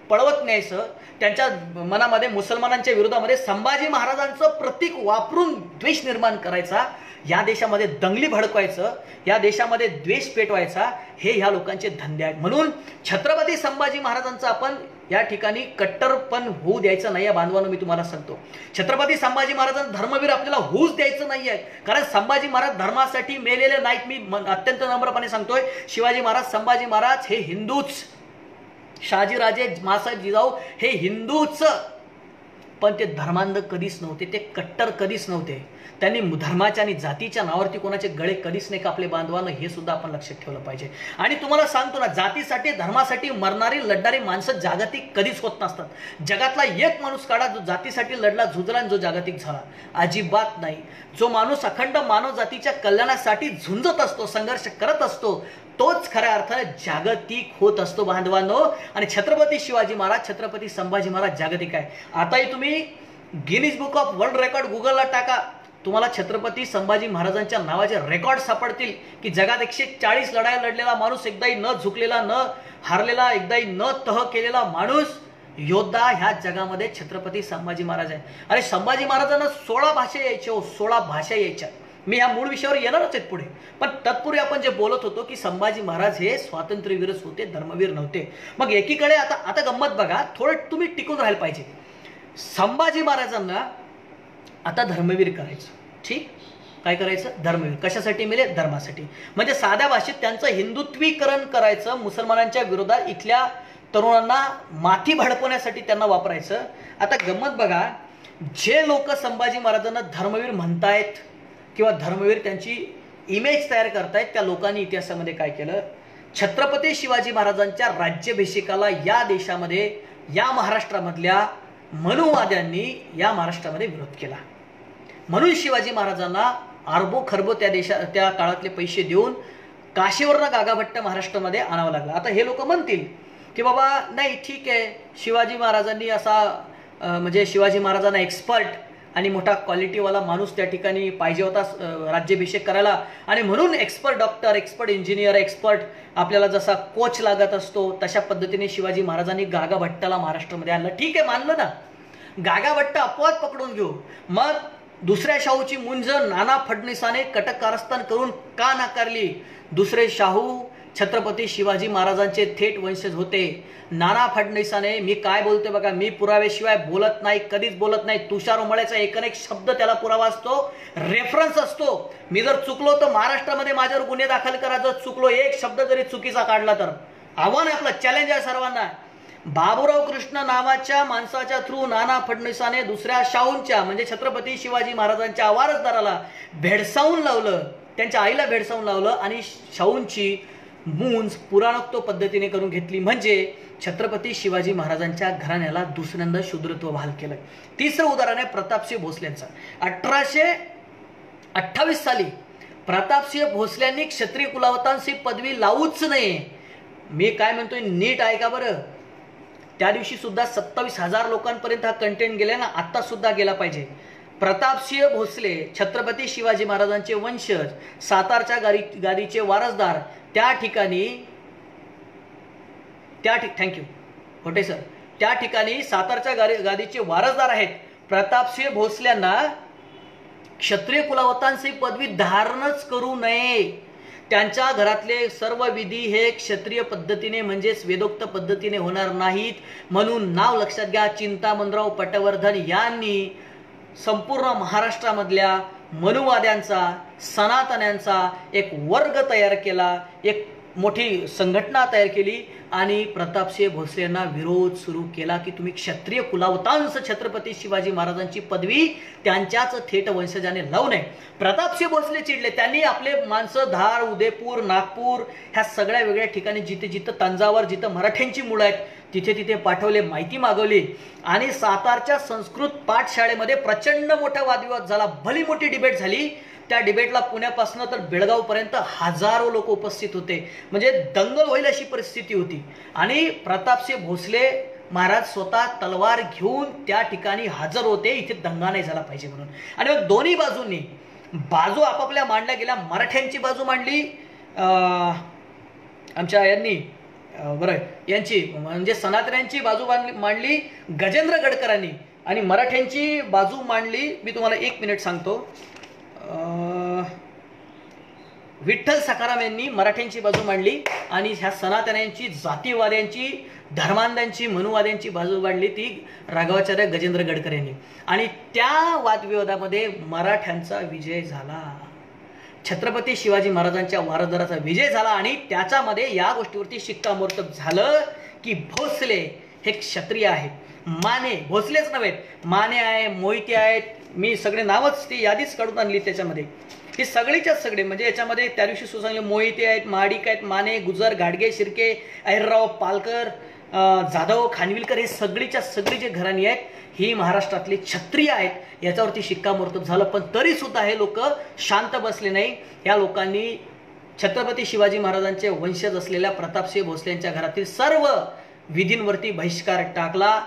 पळवत न्यायचं, त्यांच्या मनामध्ये मुसलमानांच्या विरोधामध्ये संभाजी महाराजांचं प्रतीक वापरून द्वेष निर्माण करायचा, या देशामध्ये दंगली भडकवायचं, या देशामध्ये द्वेष पेटवायचा, हे ह्या लोकांचे धंदे आहेत. म्हणून छत्रपती संभाजी महाराजांचं आपण या ठिकाणी कट्टरपण होऊ द्यायचं नाही आहे बांधवांनो. मी तुम्हाला सांगतो, छत्रपती संभाजी महाराजांचा धर्मवीर आपल्याला होऊच द्यायचं नाही आहे. कारण संभाजी महाराज धर्मासाठी मेलेले नाहीत. मी अत्यंत नम्रपणे सांगतोय, शिवाजी महाराज, संभाजी महाराज हे हिंदूच, शहाजीराजे, मासाहेब जिजाऊ हे हिंदूच. पण ते धर्मांध कधीच नव्हते, ते कट्टर कधीच नव्हते. त्यांनी धर्माच्या आणि जातीच्या नावावरती कोणाचे गळे कधीच नाही कापले बांधवानं, हे सुद्धा आपण लक्षात ठेवलं पाहिजे. आणि तुम्हाला सांगतो ना, जातीसाठी धर्मासाठी मरणारी लढणारी माणसं जागतिक कधीच होत नसतात. जगातला एक माणूस काढा जो जातीसाठी लढला, झुंजला आणि जो जागतिक झाला, अजिबात नाही. जो माणूस अखंड मानव जातीच्या कल्याणासाठी झुंजत असतो, संघर्ष करत असतो, तोच खऱ्या अर्थाने जागतिक होत असतो बांधवांनो. आणि छत्रपती शिवाजी महाराज, छत्रपती संभाजी महाराज जागतिक आहे. आताही तुम्ही Guinness book of world record गुगलला टाका, तुम्हाला छत्रपती संभाजी महाराजांच्या नावाचे रेकॉर्ड सापडतील की जगात 140 लढाया लढलेला माणूस, एकदाही न झुकलेला, न हारलेला, एकदाही न तह केलेला माणूस, योद्धा ह्या जगामध्ये छत्रपती संभाजी महाराज आहे. अरे संभाजी महाराजांना 16 भाषा यायच्या, 16 भाषा यायच्या. मी ह्या मूळ विषयावर येणारच आहेत पुढे, पण तत्पूर्वी आपण जे बोलत होतो की संभाजी महाराज हे स्वातंत्र्यवीरच होते, धर्मवीर नव्हते. मग एकीकडे आता गंमत बघा, थोडं तुम्ही टिकून राहायला पाहिजे. संभाजी महाराजांना आता धर्मवीर करायचं, ठीक, काय करायचं, धर्मवीर. कशासाठी मिळे, धर्मासाठी. म्हणजे साध्या भाषेत त्यांचं हिंदुत्वीकरण करायचं, मुसलमानांच्या विरोधात इथल्या तरुणांना माथी भडकवण्यासाठी त्यांना वापरायचं. आता गंमत बघा, जे लोक संभाजी महाराजांना धर्मवीर म्हणतायत किंवा धर्मवीर त्यांची इमेज तयार करतायत, त्या लोकांनी इतिहासामध्ये काय केलं, छत्रपती शिवाजी महाराजांच्या राज्याभिषेकाला या देशामध्ये, या महाराष्ट्रामधल्या मनुवाद्यांनी या महाराष्ट्रामध्ये विरोध केला. म्हणून शिवाजी महाराजांना अरबो खरबो त्या काळातले पैसे देऊन काशीवरनं गागाभट्ट महाराष्ट्रामध्ये आणावं लागलं. आता हे लोक म्हणतील की बाबा नाही ठीक आहे, शिवाजी महाराजांनी असा म्हणजे शिवाजी महाराजांना एक्सपर्ट आणि मोठा क्वालिटीवाला माणूस त्या ठिकाणी पाहिजे होता राज्याभिषेक करायला, आणि म्हणून expert doctor, expert engineer, expert आपल्याला जसा कोच लागत असतो तशा पद्धतीने शिवाजी महाराजांनी गागाभट्टाला महाराष्ट्रामध्ये आणलं. ठीक आहे, मानलं ना, गागाभट्ट अपवाद पकडून घेऊ. मग दुसऱ्या शाहूची मुंज नाना फडणवीसाने कटक कारस्थान करून का नाकारली? दुसरे शाहू छत्रपती शिवाजी महाराजांचे थेट वंशज होते. नाना फडणवीसाने, मी काय बोलतोय बघा, मी पुराव्याशिवाय बोलत नाही, कधीच बोलत नाही. तुषार उमळ्याचा एक शब्द त्याला पुरावा असतो, रेफरन्स असतो. मी जर चुकलो तर महाराष्ट्रामध्ये माझ्यावर गुन्हे दाखल करा, जर चुकलो, एक शब्द जरी चुकीचा काढला तर. आव्हान आहे आपलं, चॅलेंज आहे सर्वांना. बाबूराव कृष्ण नावाच्या माणसाच्या थ्रू नाना फडणवीसाने दुसऱ्या शाहूंच्या म्हणजे छत्रपती शिवाजी महाराजांच्या वारसदाराला भेडसावून लावलं, त्यांच्या आईला भेडसावून लावलं आणि शाहूंची मूंज पुराणोक्त पद्धतीने करून घेतली. म्हणजे छत्रपती शिवाजी महाराजांच्या घराण्याला दुसऱ्यांदा शूद्रत्व बहाल केलं. तिसरं उदाहरण आहे प्रतापसिंह भोसलेंचं. 1828 साली प्रतापसिंह भोसल्यांनी क्षत्रिय कुलावतांची पदवी लावूच नये. मी काय म्हणतोय नीट ऐका बरं. त्या दिवशी सुद्धा 27,000 लोकांपर्यंत हा कंटेंट गेला ना, आता सुद्धा गेला पाहिजे. प्रतापसिंह भोसले छत्रपती शिवाजी महाराजांचे वंशज, सातारच्या गादीचे वारसदार, त्या ठिकाणी थँक्यू होटे सर, त्या ठिकाणी सातारच्या गादीचे वारसदार आहेत. प्रतापसिंह भोसल्यांना क्षत्रिय कुलावतांची पदवी धारणच करू नये. त्यांच्या घरातले सर्व विधी हे क्षत्रिय पद्धतीने म्हणजेच वेदोक्त पद्धतीने होणार नाहीत. म्हणून नाव लक्षात घ्या, चिंतामणराव पटवर्धन यांनी संपूर्ण महाराष्ट्रामधल्या मनुवाद्यांचा, सनातन्यांचा एक वर्ग तयार केला, एक मोठी संघटना तयार केली आणि प्रतापसिंह भोसले यांना विरोध सुरू केला की तुम्ही क्षत्रिय कुलावतांस छत्रपती शिवाजी महाराजांची पदवी त्यांच्याच थेट वंशजाने लावू नये. प्रतापसिंह भोसले चिडले. त्यांनी आपले माणसं धार, उदयपूर, नागपूर ह्या सगळ्या वेगळ्या ठिकाणी जिथे जिथं तंजावर, जिथं मराठ्यांची मुलं आहेत तिथे तिथे पाठवले, माहिती मागवली आणि सातारच्या संस्कृत पाठशाळेमध्ये प्रचंड मोठा वादविवाद झाला. भली मोठी डिबेट झाली. त्या डिबेटला पुण्यापासून तर बेळगाव पर्यंत हजारो लोक उपस्थित होते. म्हणजे दंगल होईल अशी परिस्थिती होती. आणि प्रतापसिंह भोसले महाराज स्वतः तलवार घेऊन त्या ठिकाणी हजर होते, इथे दंगा नाही झाला पाहिजे म्हणून. आणि मग दोन्ही बाजूंनी बाजू आपापल्या मांडल्या गेल्या. मराठ्यांची बाजू मांडली आमच्या यांनी, बरं, यांची म्हणजे सनातन्यांची बाजू मांडली गजेंद्र गडकरांनी, आणि मराठ्यांची बाजू मांडली, मी तुम्हाला 1 मिनिट सांगतो, विठ्ठल सखाराम यांनी मराठ्यांची बाजू मांडली आणि ह्या सनातन्यांची, जातीवाद्यांची, धर्मांधांची, मनुवाद्यांची बाजू मांडली ती राघवाचार्य गजेंद्र गडकर यांनी. आणि त्या वादविवादामध्ये मराठ्यांचा विजय झाला, छत्रपती शिवाजी महाराजांच्या वारसदाराचा विजय झाला. आणि त्याच्यामध्ये या गोष्टीवरती शिक्कामोर्तब झालं की भोसले हे क्षत्रिय आहेत. माने, भोसलेच नव्हे, माने आहे, मोहिते आहेत, मी सगळे नावच ती यादीच काढून आणली त्याच्यामध्ये. ही सगळीच्या सगळे म्हणजे याच्यामध्ये त्या दिवशी सुसांगले मोहिते आहेत, महाडिक आहेत, माने, गुजर, गाडगे, शिर्के, अहिरराव, पालकर, जाधव, खानविलकर, हे सगळीच्या सगळी जे घराणी आहेत ही महाराष्ट्रातली क्षत्रिय आहेत. याच्यावरती शिक्कामोर्तब झालं. पण तरी सुद्धा हे लोक शांत बसले नाही. या लोकांनी छत्रपती शिवाजी महाराजांचे वंशज असलेल्या प्रतापसिंह भोसले यांच्या घरातील सर्व विधींवरती बहिष्कार टाकला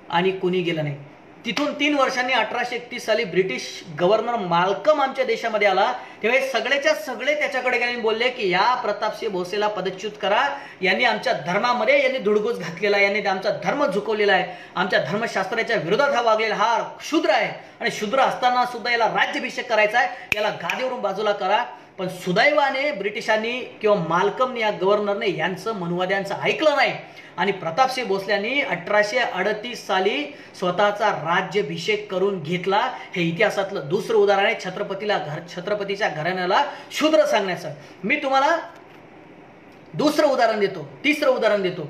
आणि कोणी गेलं नाही. तिथून 3 वर्षांनी 1831 साली ब्रिटिश गव्हर्नर माल्कम आमच्या देशामध्ये आला. तेव्हा सगळेच्या सगळे त्याच्याकडे गेले आणि बोलले की या प्रतापसिंह भोसलेला पदच्युत करा. यांनी आमच्या धर्मामध्ये यांनी धुडगूस घातलेला आहे, यांनी आमचा धर्म झुकवलेला आहे, आमच्या धर्मशास्त्राच्या विरोधात हा वागलेला हा शूद्र आहे आणि शूद्र असताना सुद्धा याला राज्याभिषेक करायचा आहे, याला गादीवरून बाजूला करा. पण सुदैवाने ब्रिटिशांनी किंवा माल्कमने या गव्हर्नरने यांचं मनुवाद्यांचं ऐकलं नाही आणि प्रतापसिंह भोसल्यांनी 1838 साली स्वतःचा राज्याभिषेक करून घेतला. हे इतिहासातलं दुसरं उदाहरण आहे छत्रपतीच्या घराण्याला शूद्र सांगण्याचं. मी तुम्हाला दुसरं उदाहरण देतो, तिसरं उदाहरण देतो.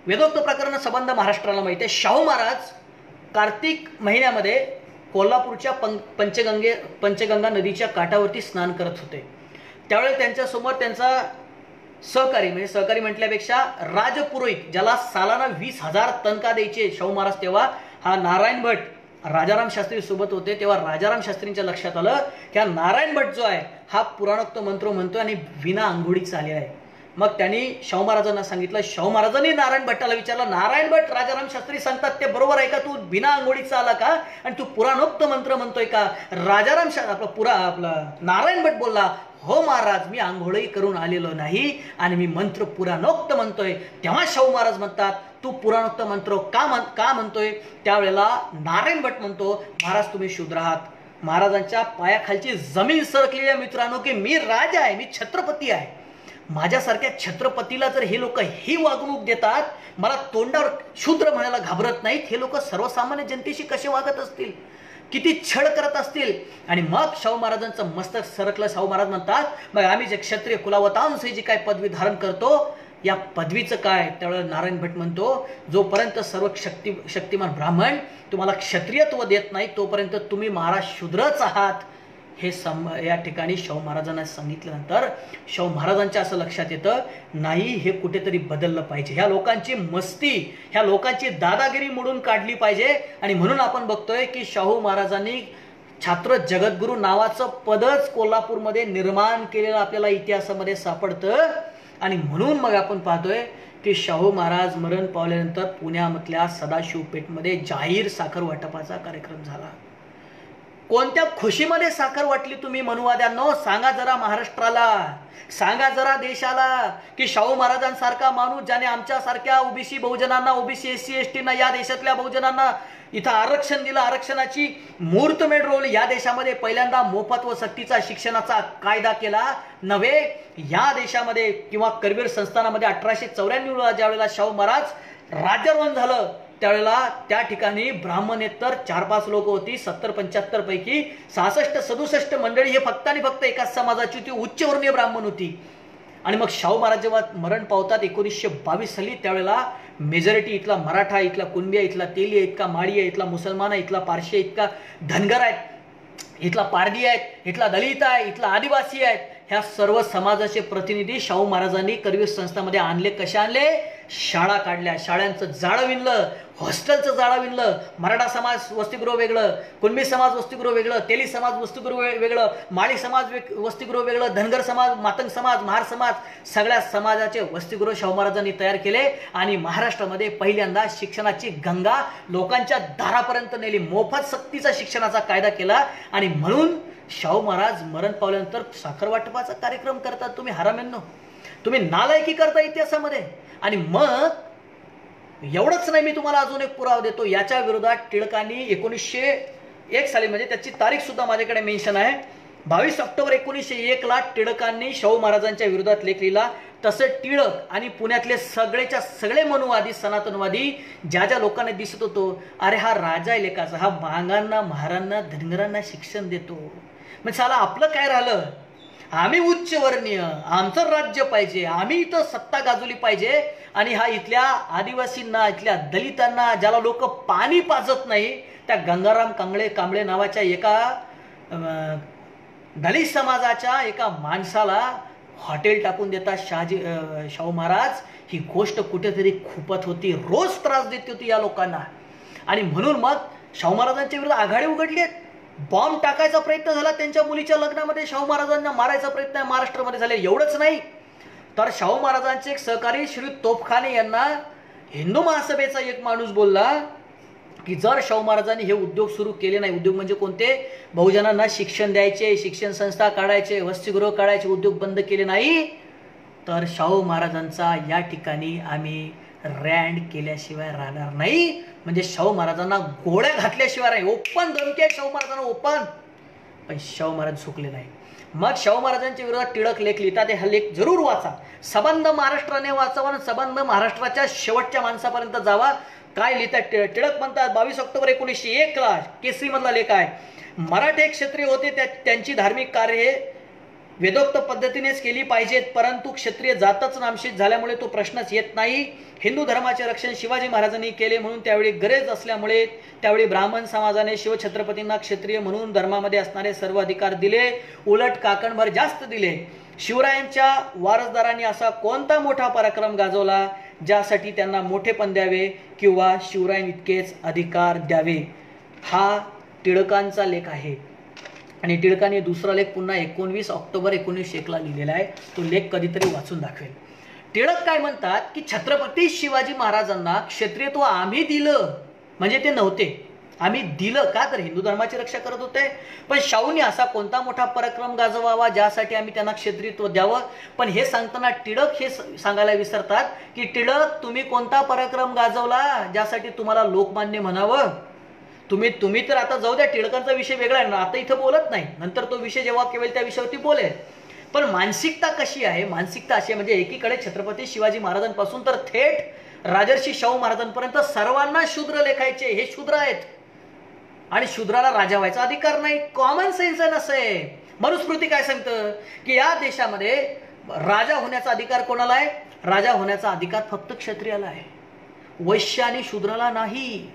वेदोक्त प्रकरण संबंध महाराष्ट्राला माहिती आहे. शाहू महाराज कार्तिक महिन्यामध्ये कोल्हापूरच्या पंचगंगा नदीच्या काठावरती स्नान करत होते. त्यावेळी त्यांच्यासमोर त्यांचा सहकारी, म्हणजे सहकारी म्हटल्यापेक्षा राजपुरोहित, ज्याला सालाना 20,000 तनखा द्यायचे शाहू महाराज, तेव्हा हा नारायण भट राजाराम शास्त्री सोबत होते. तेव्हा राजाराम शास्त्रींच्या लक्षात आलं की हा नारायण भट जो आहे हा पुराणोक्त मंत्र म्हणतोय आणि विना अंघोळीचा आलेला आहे. मग त्यांनी शाहू महाराजांना सांगितलं. शाहू महाराजांनी नारायण भट्टाला विचारलं, नारायण भट राजाराम शास्त्री सांगतात ते बरोबर आहे का? तू बिना अंघोळीचा आला का आणि तू पुराणोक्त मंत्र म्हणतोय का? राजाराम नारायण भट बोलला, हो महाराज, मी आंघोळही करून आलेलो नाही आणि मी मंत्र पुराणोक्त म्हणतोय. तेव्हा शाहू महाराज म्हणतात, तू पुराणोक्त मंत्र का म्हणतोय? त्यावेळेला नारायण भट म्हणतो, महाराज तुम्ही शूद्र आहात. महाराजांच्या पायाखालची जमीन सरकलेल्या मित्रांनो की मी राजा आहे, मी छत्रपती आहे. माझ्यासारख्या छत्रपतीला जर हे लोक ही वागणूक देतात, मला तोंडावर शूद्र म्हणायला घाबरत नाहीत, हे लोक सर्वसामान्य जनतेशी कसे वागत असतील, किती छळ करत असतील. आणि मग शाहू महाराजांचं मस्तक सरकलं. शाहू महाराज म्हणतात, मग आम्ही जे क्षत्रिय कुलावतांश जी काय पदवी धारण करतो या पदवीचं काय? त्यावेळेला नारायण भट म्हणतो, जोपर्यंत सर्व शक्तिमान ब्राह्मण तुम्हाला क्षत्रियत्व देत नाही तोपर्यंत तुम्ही महाराज शूद्रच आहात. हे या ठिकाणी शाहू महाराजांना सांगितल्यानंतर शाहू महाराजांच्या असं लक्षात येतं, नाही हे कुठेतरी बदललं पाहिजे. ह्या लोकांची मस्ती, ह्या लोकांची दादागिरी मोडून काढली पाहिजे. आणि म्हणून आपण बघतोय की शाहू महाराजांनी छात्र जगद्गुरू नावाचं पदच कोल्हापूरमध्ये निर्माण केलेलं आपल्याला इतिहासामध्ये सापडतं. आणि म्हणून मग आपण पाहतोय की शाहू महाराज मरण पावल्यानंतर पुण्यामधल्या सदाशिव पेठमध्ये जाहीर साखर वाटपाचा कार्यक्रम झाला. कोणत्या खुशीमध्ये साखर वाटली तुम्ही मनुवाद्यांनो? सांगा जरा महाराष्ट्राला, सांगा जरा देशाला की शाहू महाराजांसारखा माणूस ज्याने आमच्यासारख्या ओबीसी बहुजनांना, ओबीसी SC ST ना, या देशातल्या बहुजनांना इथं आरक्षण दिलं, आरक्षणाची मुहूर्तमेढ रोवली, या देशामध्ये पहिल्यांदा मोफत व सक्तीचा शिक्षणाचा कायदा केला नव्हे. या देशामध्ये किंवा करवीर संस्थानामध्ये 1894 ज्यावेळेला शाहू महाराज राज्यारोहण झालं त्यावेळेला त्या ठिकाणी ब्राह्मणेतर 4-5 लोक होती. 70-75 पैकी 66-67 मंडळी हे फक्त आणि फक्त एकाच समाजाची होती, उच्चवर्णीय ब्राह्मण होती. आणि मग शाहू महाराज जेव्हा मरण पावतात 1922 साली, त्यावेळेला मेजॉरिटी इथला मराठा, इथला कुणबी, इथला तेली, इतका माळी, इथला मुसलमान, इथला पारशी, इतका धनगर आहेत, इथला पारधी आहेत, इथला दलित आहे, इथला आदिवासी आहेत. ह्या सर्व समाजाचे प्रतिनिधी शाहू महाराजांनी करवीर संस्थामध्ये आणले. कशा आणले? शाळा काढल्या, शाळांचं जाळं विणलं, हॉस्टेलचं जाळं विणलं. मराठा समाज वसतिगृह वेगळं, कुणबी समाज वसतिगृह वेगळं, तेली समाज वसतिगृह वेगळं, माळी समाज वसतिगृह वेगळं, धनगर समाज, मातंग समाज, महार समाज, सगळ्या समाजाचे वसतिगृह शाहू महाराजांनी तयार केले. आणि महाराष्ट्रामध्ये पहिल्यांदा शिक्षणाची गंगा लोकांच्या दारापर्यंत नेली. मोफत सक्तीचा शिक्षणाचा कायदा केला. आणि म्हणून शाहू महाराज मरण पावल्यानंतर साखर वाटपाचा कार्यक्रम करतात. तुम्ही हराम्यांनो, तुम्ही नालायकी करता इतिहासामध्ये. आणि मग एवढंच नाही, मी तुम्हाला अजून एक पुरावा देतो. याच्या विरोधात टिळकांनी 1901 साली, म्हणजे त्याची तारीख सुद्धा माझ्याकडे मेन्शन आहे, 22 ऑक्टोबर 1901 ला टिळकांनी शाहू महाराजांच्या विरोधात लेख लिहिला. तसं टिळक आणि पुण्यातले सगळेच्या सगळे मनुवादी, सनातनवादी ज्या लोकांना दिसत होतो, अरे हा राजा आहे लेखाचा, हा मांगांना, महारांना, धनगरांना शिक्षण देतो, म्हणजे साला आपलं काय राहिलं? आम्ही उच्चवर्णीय, आमचं राज्य पाहिजे, आम्ही इथं सत्ता गाजवली पाहिजे. आणि हा इथल्या आदिवासींना, इथल्या दलितांना, ज्याला लोक पाणी पाजत नाही, त्या गंगाराम कांबळे नावाच्या एका दलित समाजाच्या एका माणसाला हॉटेल टाकून देतात शाहू महाराज. ही गोष्ट कुठेतरी खुपत होती, रोज त्रास देत होती या लोकांना. आणि म्हणून मग शाहू महाराजांच्या विरुद्ध आघाडी उघडली. बॉम्ब टाकायचा प्रयत्न झाला त्यांच्या मुलीच्या लग्नामध्ये, शाहू महाराजांना मारायचा प्रयत्न महाराष्ट्रामध्ये झाले. एवढंच नाही तर शाहू महाराजांचे एक सहकारी श्री तोफखाने यांना हिंदू महासभेचा एक माणूस बोलला की जर शाहू महाराजांनी हे उद्योग सुरू केले नाही, उद्योग म्हणजे कोणते, बहुजनांना शिक्षण द्यायचे, शिक्षण संस्था काढायचे, वसतिगृह काढायचे, उद्योग बंद केले नाही तर शाहू महाराजांचा या ठिकाणी आम्ही रँड केल्याशिवाय राहणार नाही. म्हणजे शाहू महाराजांना गोळ्या घातल्याशिवाय नाही. ओपन धमकी आहे शाहू महाराजांना, ओपन. पण शाहू महाराज झुकले नाही. मग शाहू महाराजांच्या विरोधात टिळक लेख लिहितात. हा लेख जरूर वाचा, सबंध महाराष्ट्राने वाचावा आणि सबंध महाराष्ट्राच्या शेवटच्या माणसापर्यंत जावा. काय लिहितात टिळक म्हणतात, 22 ऑक्टोबर 1901 ला केसरी मधला लेख आहे. मराठे क्षत्रिय होते, त्यांची धार्मिक कार्य वेदोक्त पद्धतीनेच केली पाहिजेत, परंतु क्षत्रिय जातच नामशेष झाल्यामुळे तो प्रश्नच येत नाही. हिंदू धर्माचे रक्षण शिवाजी महाराजांनी केले म्हणून त्यावेळी गरज असल्यामुळे त्यावेळी ब्राह्मण समाजाने शिवछत्रपतींना क्षत्रिय म्हणून धर्मामध्ये असणारे सर्व अधिकार दिले, उलट काकणभर जास्त दिले. शिवरायांच्या वारसदारांनी असा कोणता मोठा पराक्रम गाजवला ज्यासाठी त्यांना मोठेपण द्यावे किंवा शिवराय इतकेच अधिकार द्यावे. हा टिळकांचा लेख आहे. आणि टिळकांनी दुसरा लेख पुन्हा 19 ऑक्टोबर 1901 ला लिहिलेला आहे. तो लेख कधीतरी वाचून दाखवेल. टिळक काय म्हणतात की छत्रपती शिवाजी महाराजांना क्षत्रियत्व आम्ही दिलं, म्हणजे ते नव्हते, आम्ही दिलं का तर हिंदू धर्माची रक्षा करत होते. पण शाहूंनी असा कोणता मोठा पराक्रम गाजवावा ज्यासाठी आम्ही त्यांना क्षत्रियत्व द्यावं. पण हे सांगताना टिळक हे सांगायला विसरतात की टिळक तुम्ही कोणता पराक्रम गाजवला ज्यासाठी तुम्हाला लोकमान्य म्हणावं. तुम्ही तर आता जाऊ द्या, टिळकांचा विषय वेगळा आहे ना, आता इथं बोलत नाही, नंतर तो विषय जेव्हा केवळ त्या विषयावरती बोलेल. पण मानसिकता कशी आहे, मानसिकता अशी आहे म्हणजे एकीकडे छत्रपती शिवाजी महाराजांपासून तर थेट राजर्षी शाहू महाराजांपर्यंत सर्वांना शूद्र लेखायचे, हे शूद्र आहेत आणि शूद्राला राजा व्हायचा अधिकार नाही. कॉमन सेन्स आहे नसे. मनुस्मृती काय सांगतं की या देशामध्ये राजा होण्याचा अधिकार कोणाला आहे, राजा होण्याचा अधिकार फक्त क्षत्रियाला आहे, वैश्य आणि शूद्राला नाही.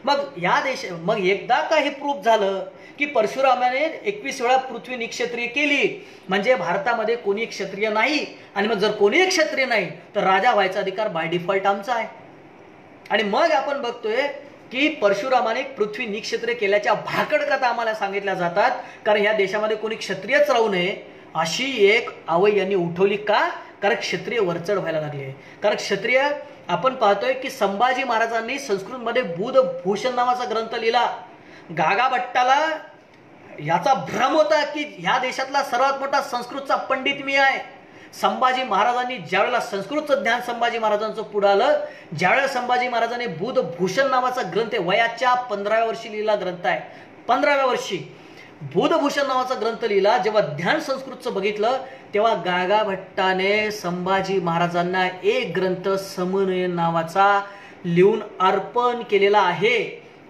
मग एकदा का हे प्रूफ झालं की परशुरामाने 21 वेळा पृथ्वी निक्षत्रिय केली म्हणजे भारतामध्ये कोणी क्षत्रिय नाही. आणि मग जर कोणी क्षत्रिय नाही तर राजा व्हायचा अधिकार बाय डिफॉल्ट आमचा आहे. आणि मग आपण बघतोय की परशुरामाने पृथ्वी निक्षत्रिय केल्याच्या भाकड कथा आम्हाला सांगितल्या जातात, कारण या देशामध्ये कोणी क्षत्रियच राहू नये अशी एक आवई यांनी उठवली. का? कारण क्षत्रिय वरचढ व्हायला लागले. कारण क्षत्रिय आपण पाहतोय की संभाजी महाराजांनी संस्कृतमध्ये बुधभूषण नावाचा ग्रंथ लिहिला. गागा भट्टाला याचा भ्रम होता की ह्या देशातला सर्वात मोठा संस्कृतचा पंडित मी आहे. संभाजी महाराजांनी ज्यावेळेला संस्कृतचं ज्ञान संभाजी महाराजांचं पुढे आलं, ज्यावेळेला संभाजी महाराजांनी बुधभूषण नावाचा ग्रंथ वयाच्या 15व्या वर्षी लिहिला ग्रंथ आहे, 15व्या वर्षी बुधभूषण नावाचा ग्रंथ लिहिला. जेव्हा ध्यान संस्कृतचं बघितलं तेव्हा गागा भट्टाने संभाजी महाराजांना एक ग्रंथ समन्वय नावाचा लिहून अर्पण केलेला आहे.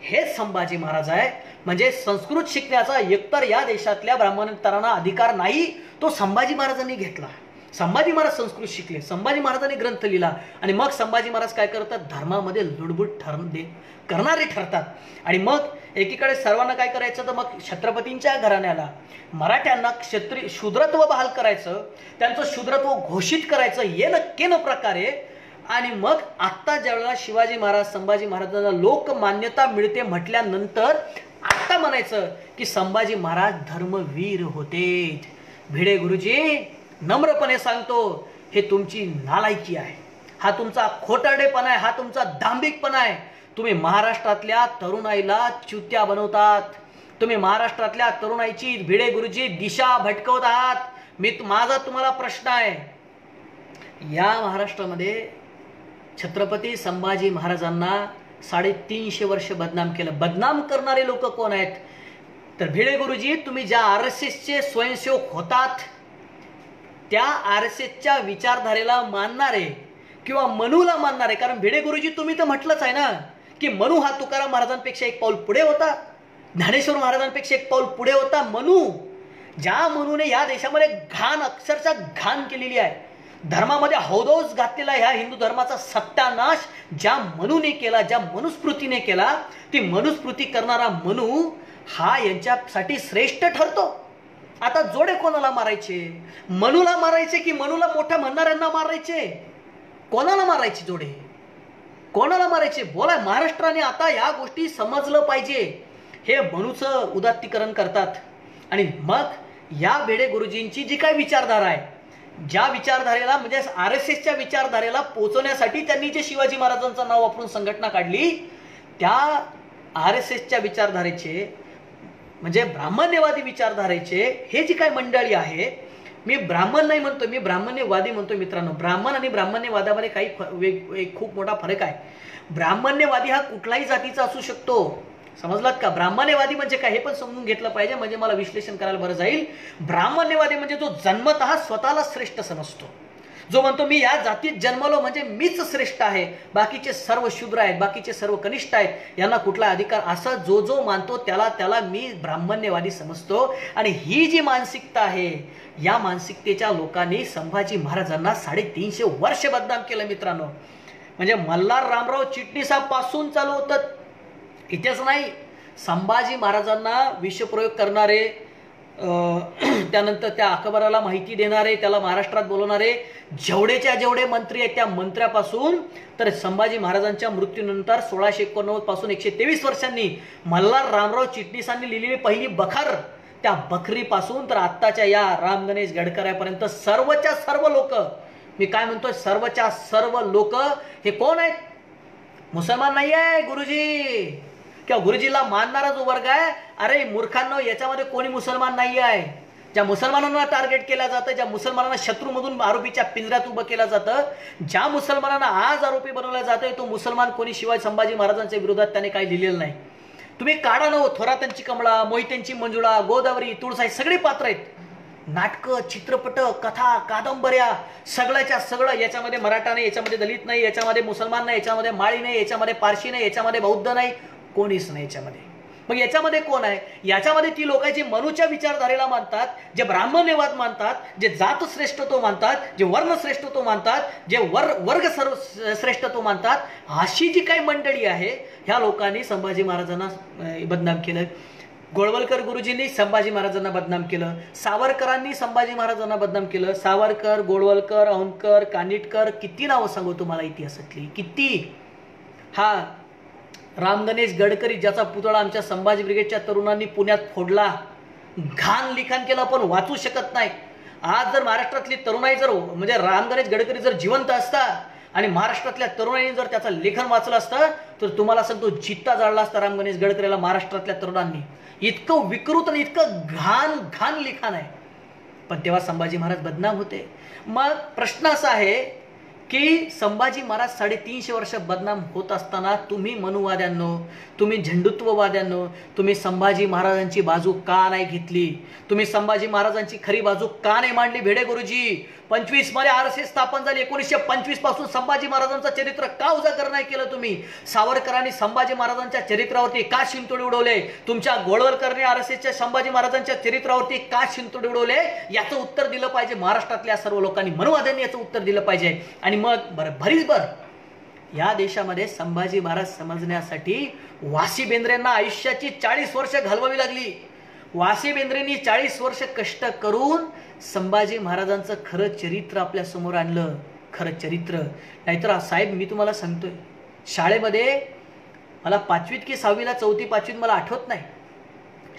हे संभाजी महाराज आहे. म्हणजे संस्कृत शिकण्याचा एकतर या देशातल्या ब्राह्मणांना अधिकार नाही, तो संभाजी महाराजांनी घेतला. संभाजी महाराज संस्कृत शिकले, संभाजी महाराजांनी ग्रंथ लिहिला आणि मग संभाजी महाराज काय करतात, धर्मामध्ये लुडबुड करणारे ठरतात. आणि मग एकीकडे सर्वांना काय करायचं तर मग छत्रपतींच्या घराण्याला मराठ्यांना क्षत्रिय शूद्रत्व बहाल करायचं, त्यांचं शूद्रत्व घोषित करायचं येन प्रकारे. आणि मग आत्ता ज्यावेळेला शिवाजी महाराज संभाजी महाराजांना लोकमान्यता मिळते म्हटल्यानंतर आता म्हणायचं की संभाजी महाराज धर्मवीर होते. भिडे गुरुजी नम्रपणे सांगतो, हे तुमची नालायकी आहे, हा तुमचा खोटारडेपणा आहे, हा तुमचा दांभिकपणा आहे. तुम्ही महाराष्ट्रातल्या तरुणाईला चुत्या बनवतात, तुम्ही महाराष्ट्रातल्या तरुणाईची भिडे गुरुजी दिशा भटकवत आहात. माझा तुम्हाला प्रश्न आहे, या महाराष्ट्रामध्ये छत्रपती संभाजी महाराजांना 350 वर्ष बदनाम केलं. बदनाम करणारे लोक कोण आहेत तर भिडे गुरुजी, तुम्ही ज्या RSSचे स्वयंसेवक होतात त्या RSSच्या विचारधारेला मानणारे किंवा मनूला मानणारे, कारण भिडे गुरुजी तुम्ही तर म्हटलंच आहे ना की मनू हा तुकाराम महाराजांपेक्षा एक पाऊल पुढे होता, ज्ञानेश्वर महाराजांपेक्षा एक पाऊल पुढे होता. मनू ज्या मनूने या देशामध्ये घाण, अक्षरशः घाण केलेली आहे, धर्मामध्ये हौदौस घातलेला ह्या हिंदू धर्माचा सत्यानाश ज्या मनूने केला, ज्या मनुस्मृतीने केला, ती मनुस्मृती करणारा मनू हा यांच्यासाठी श्रेष्ठ ठरतो. आता जोडे कोणाला मारायचे? मनूला मारायचे की मनूला मोठ्या म्हणणाऱ्यांना मारायचे? कोणाला मारायचे जोडे? कोणाला मारायचे? बोला. महाराष्ट्राने आता या गोष्टी समजलं पाहिजे. हे मनूचं उदात्तीकरण करतात आणि मग या बेडे गुरुजींची जी काही विचारधारा आहे, ज्या विचारधारेला म्हणजे RSSच्या विचारधारेला पोहोचवण्यासाठी त्यांनी जे शिवाजी महाराजांचं नाव वापरून संघटना काढली, त्या RSSच्या विचारधारेचे म्हणजे ब्राह्मण्यवादी विचारधारेचे हे जी काही मंडळी आहे, मी ब्राह्मण नाही म्हणतो, मी ब्राह्मण्यवादी म्हणतो मित्रांनो. ब्राह्मण आणि ब्राह्मण्यवादामध्ये काही खूप मोठा फरक आहे. ब्राह्मण्यवादी हा कुठलाही जातीचा असू शकतो, समजलात का? ब्राह्मण्यवादी म्हणजे काय हे पण समजून घेतलं पाहिजे, म्हणजे मला विश्लेषण करायला बरं जाईल. ब्राह्मण्यवादी म्हणजे जो जन्मतः स्वतःला श्रेष्ठ समजतो, जो म्हणतो मी या जातीत जन्मलो म्हणजे मीच श्रेष्ठ आहे, बाकीचे सर्व शूद्र आहेत, बाकीचे सर्व कनिष्ठ आहेत, यांना कुठला अधिकार, असा जो जो मानतो त्याला मी ब्राह्मण्यवादी समजतो. आणि ही जी मानसिकता आहे, या मानसिकतेच्या लोकांनी संभाजी महाराजांना 350 वर्ष बदनाम केलं मित्रांनो. म्हणजे मल्हार रामराव चिटणीसापासून चालू होतं. इथेच नाही, संभाजी महाराजांना विषप्रयोग करणारे, त्यानंतर त्या अकबराला माहिती देणारे, त्याला महाराष्ट्रात बोलवणारे जेवढे मंत्री आहेत, त्या मंत्र्यापासून तर संभाजी महाराजांच्या मृत्यूनंतर 1689 पासून 123 वर्षांनी मल्हार रामराव चिटणीसांनी लिहिलेली पहिली बखर, त्या बखरीपासून तर आत्ताच्या या राम गणेश गडकऱ्यापर्यंत सर्वच्या सर्व लोक, मी काय म्हणतोय, सर्वच्या सर्व लोक हे कोण आहेत? मुसलमान नाही आहे गुरुजी किंवा गुरुजीला मानणारा जो वर्ग आहे. अरे मूर्खांनो, याच्यामध्ये कोणी मुसलमान नाही आहे. ज्या मुसलमानांना टार्गेट केलं जातं, ज्या मुसलमानांना शत्रूमधून आरोपीच्या पिंजऱ्यात उभं केलं जातं, ज्या मुसलमानांना आज आरोपी बनवलं जातंय, तो मुसलमान कोणी शिवाजी संभाजी महाराजांच्या विरोधात त्याने काही लिहिलेलं नाही. तुम्ही काढा नव, थोरातांची कमळा, मोहित्यांची मंजुळा, गोदावरी, तुळसाई सगळी पात्र आहेत. नाटकं, चित्रपट, कथा, कादंबऱ्या, सगळ्याच्या सगळं. याच्यामध्ये मराठा नाही, याच्यामध्ये दलित नाही, याच्यामध्ये मुसलमान नाही, याच्यामध्ये माळी नाही, याच्यामध्ये पारशी नाही, याच्यामध्ये बौद्ध नाही, कोणीच नाही याच्यामध्ये. मग याच्यामध्ये कोण आहे? याच्यामध्ये ती लोक जे मनूच्या विचारधारेला मानतात, जे ब्राह्मण्यवाद मानतात, जे जात श्रेष्ठत्व मानतात, जे वर्ण श्रेष्ठत्व मानतात, जे वर्ग सर्व श्रेष्ठत्व मानतात, अशी जी काही मंडळी आहे, ह्या लोकांनी संभाजी महाराजांना बदनाम केलं. गोळवलकर गुरुजींनी संभाजी महाराजांना बदनाम केलं, सावरकरांनी संभाजी महाराजांना बदनाम केलं. सावरकर, गोळवलकर, औंधकर, कानिटकर, किती नावं सांगू तुम्हाला इतिहासातली, किती. हा राम गणेश गडकरी, ज्याचा पुतळा आमच्या संभाजी ब्रिगेडच्या तरुणांनी पुण्यात फोडला, घाण लिखाण केलं, पण वाचू शकत नाही. आज जर महाराष्ट्रातली तरुणाई जर म्हणजे राम गणेश गडकरी जर जिवंत असता आणि महाराष्ट्रातल्या तरुणाईने जर त्याचं लेखन वाचलं असतं, तर तुम्हाला सांगतो जित्ता जाळला असता राम गणेश गडकरीला महाराष्ट्रातल्या तरुणांनी. इतकं विकृत आणि इतकं घाण लिखाण आहे, पण तेव्हा संभाजी महाराज बदनाम होते. मग प्रश्न असा आहे की संभाजी महाराज 350 वर्ष बदनाम होत असताना तुम्ही मनुवाद्यांनो, तुम्ही झंडुत्ववाद्यांनो, तुम्ही संभाजी महाराजांची बाजू का नाही घेतली? तुम्ही संभाजी महाराजांची खरी बाजू का नाही मांडली? भेडे गुरुजी 25 मध्ये RSS स्थापन झाली. 1925 पासून संभाजी महाराजांचं चरित्र का उजागर नाही केलं तुम्ही? सावरकरांनी संभाजी महाराजांच्या चरित्रावरती का शिंतोडे उडवले? तुमच्या गोळवलकरने RSSच्या संभाजी महाराजांच्या चरित्रावरती का शिंतोडे उडवले? याचं उत्तर दिलं पाहिजे महाराष्ट्रातल्या सर्व लोकांनी, मनुवाद्यांनी याचं उत्तर दिलं पाहिजे. आणि मग भरीसभर या देशामध्ये संभाजी महाराज समजण्यासाठी वासी बेंद्रेंना आयुष्याची 40 वर्ष घालवावी लागली. वासी बेंद्रेंनी 40 वर्ष कष्ट करून संभाजी महाराजांचं खरं चरित्र आपल्या समोर आणलं. खरं चरित्र. नाहीतर साहेब मी तुम्हाला सांगतोय, शाळेमध्ये मला 5वीत की 6वीला 4थी 5वीत मला आठवत नाही,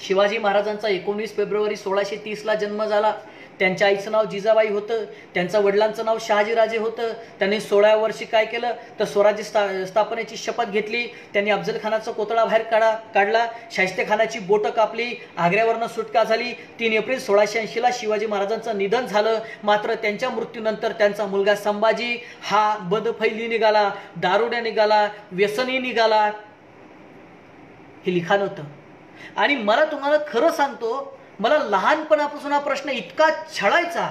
शिवाजी महाराजांचा 19 फेब्रुवारी 1630 जन्म झाला. त्यांच्या आईचं नाव जिजाबाई होतं, त्यांच्या वडिलांचं नाव शहाजीराजे होतं. त्यांनी 16व्या वर्षी काय केलं तर स्वराज्य स्थापनेची शपथ घेतली. त्यांनी अफजलखानाचा कोतळा बाहेर काढला, शाहिस्तेखानाची बोटं कापली, आग्र्यावरनं सुटका झाली. 3 एप्रिल 1680 शिवाजी महाराजांचं निधन झालं. मात्र त्यांच्या मृत्यूनंतर त्यांचा मुलगा संभाजी हा बदफैली निघाला, दारुड्या निघाला, व्यसनी निघाला. हे लिखाण होतं. आणि मला तुम्हाला खरं सांगतो, मला लहानपणापासून हा प्रश्न इतका छळायचा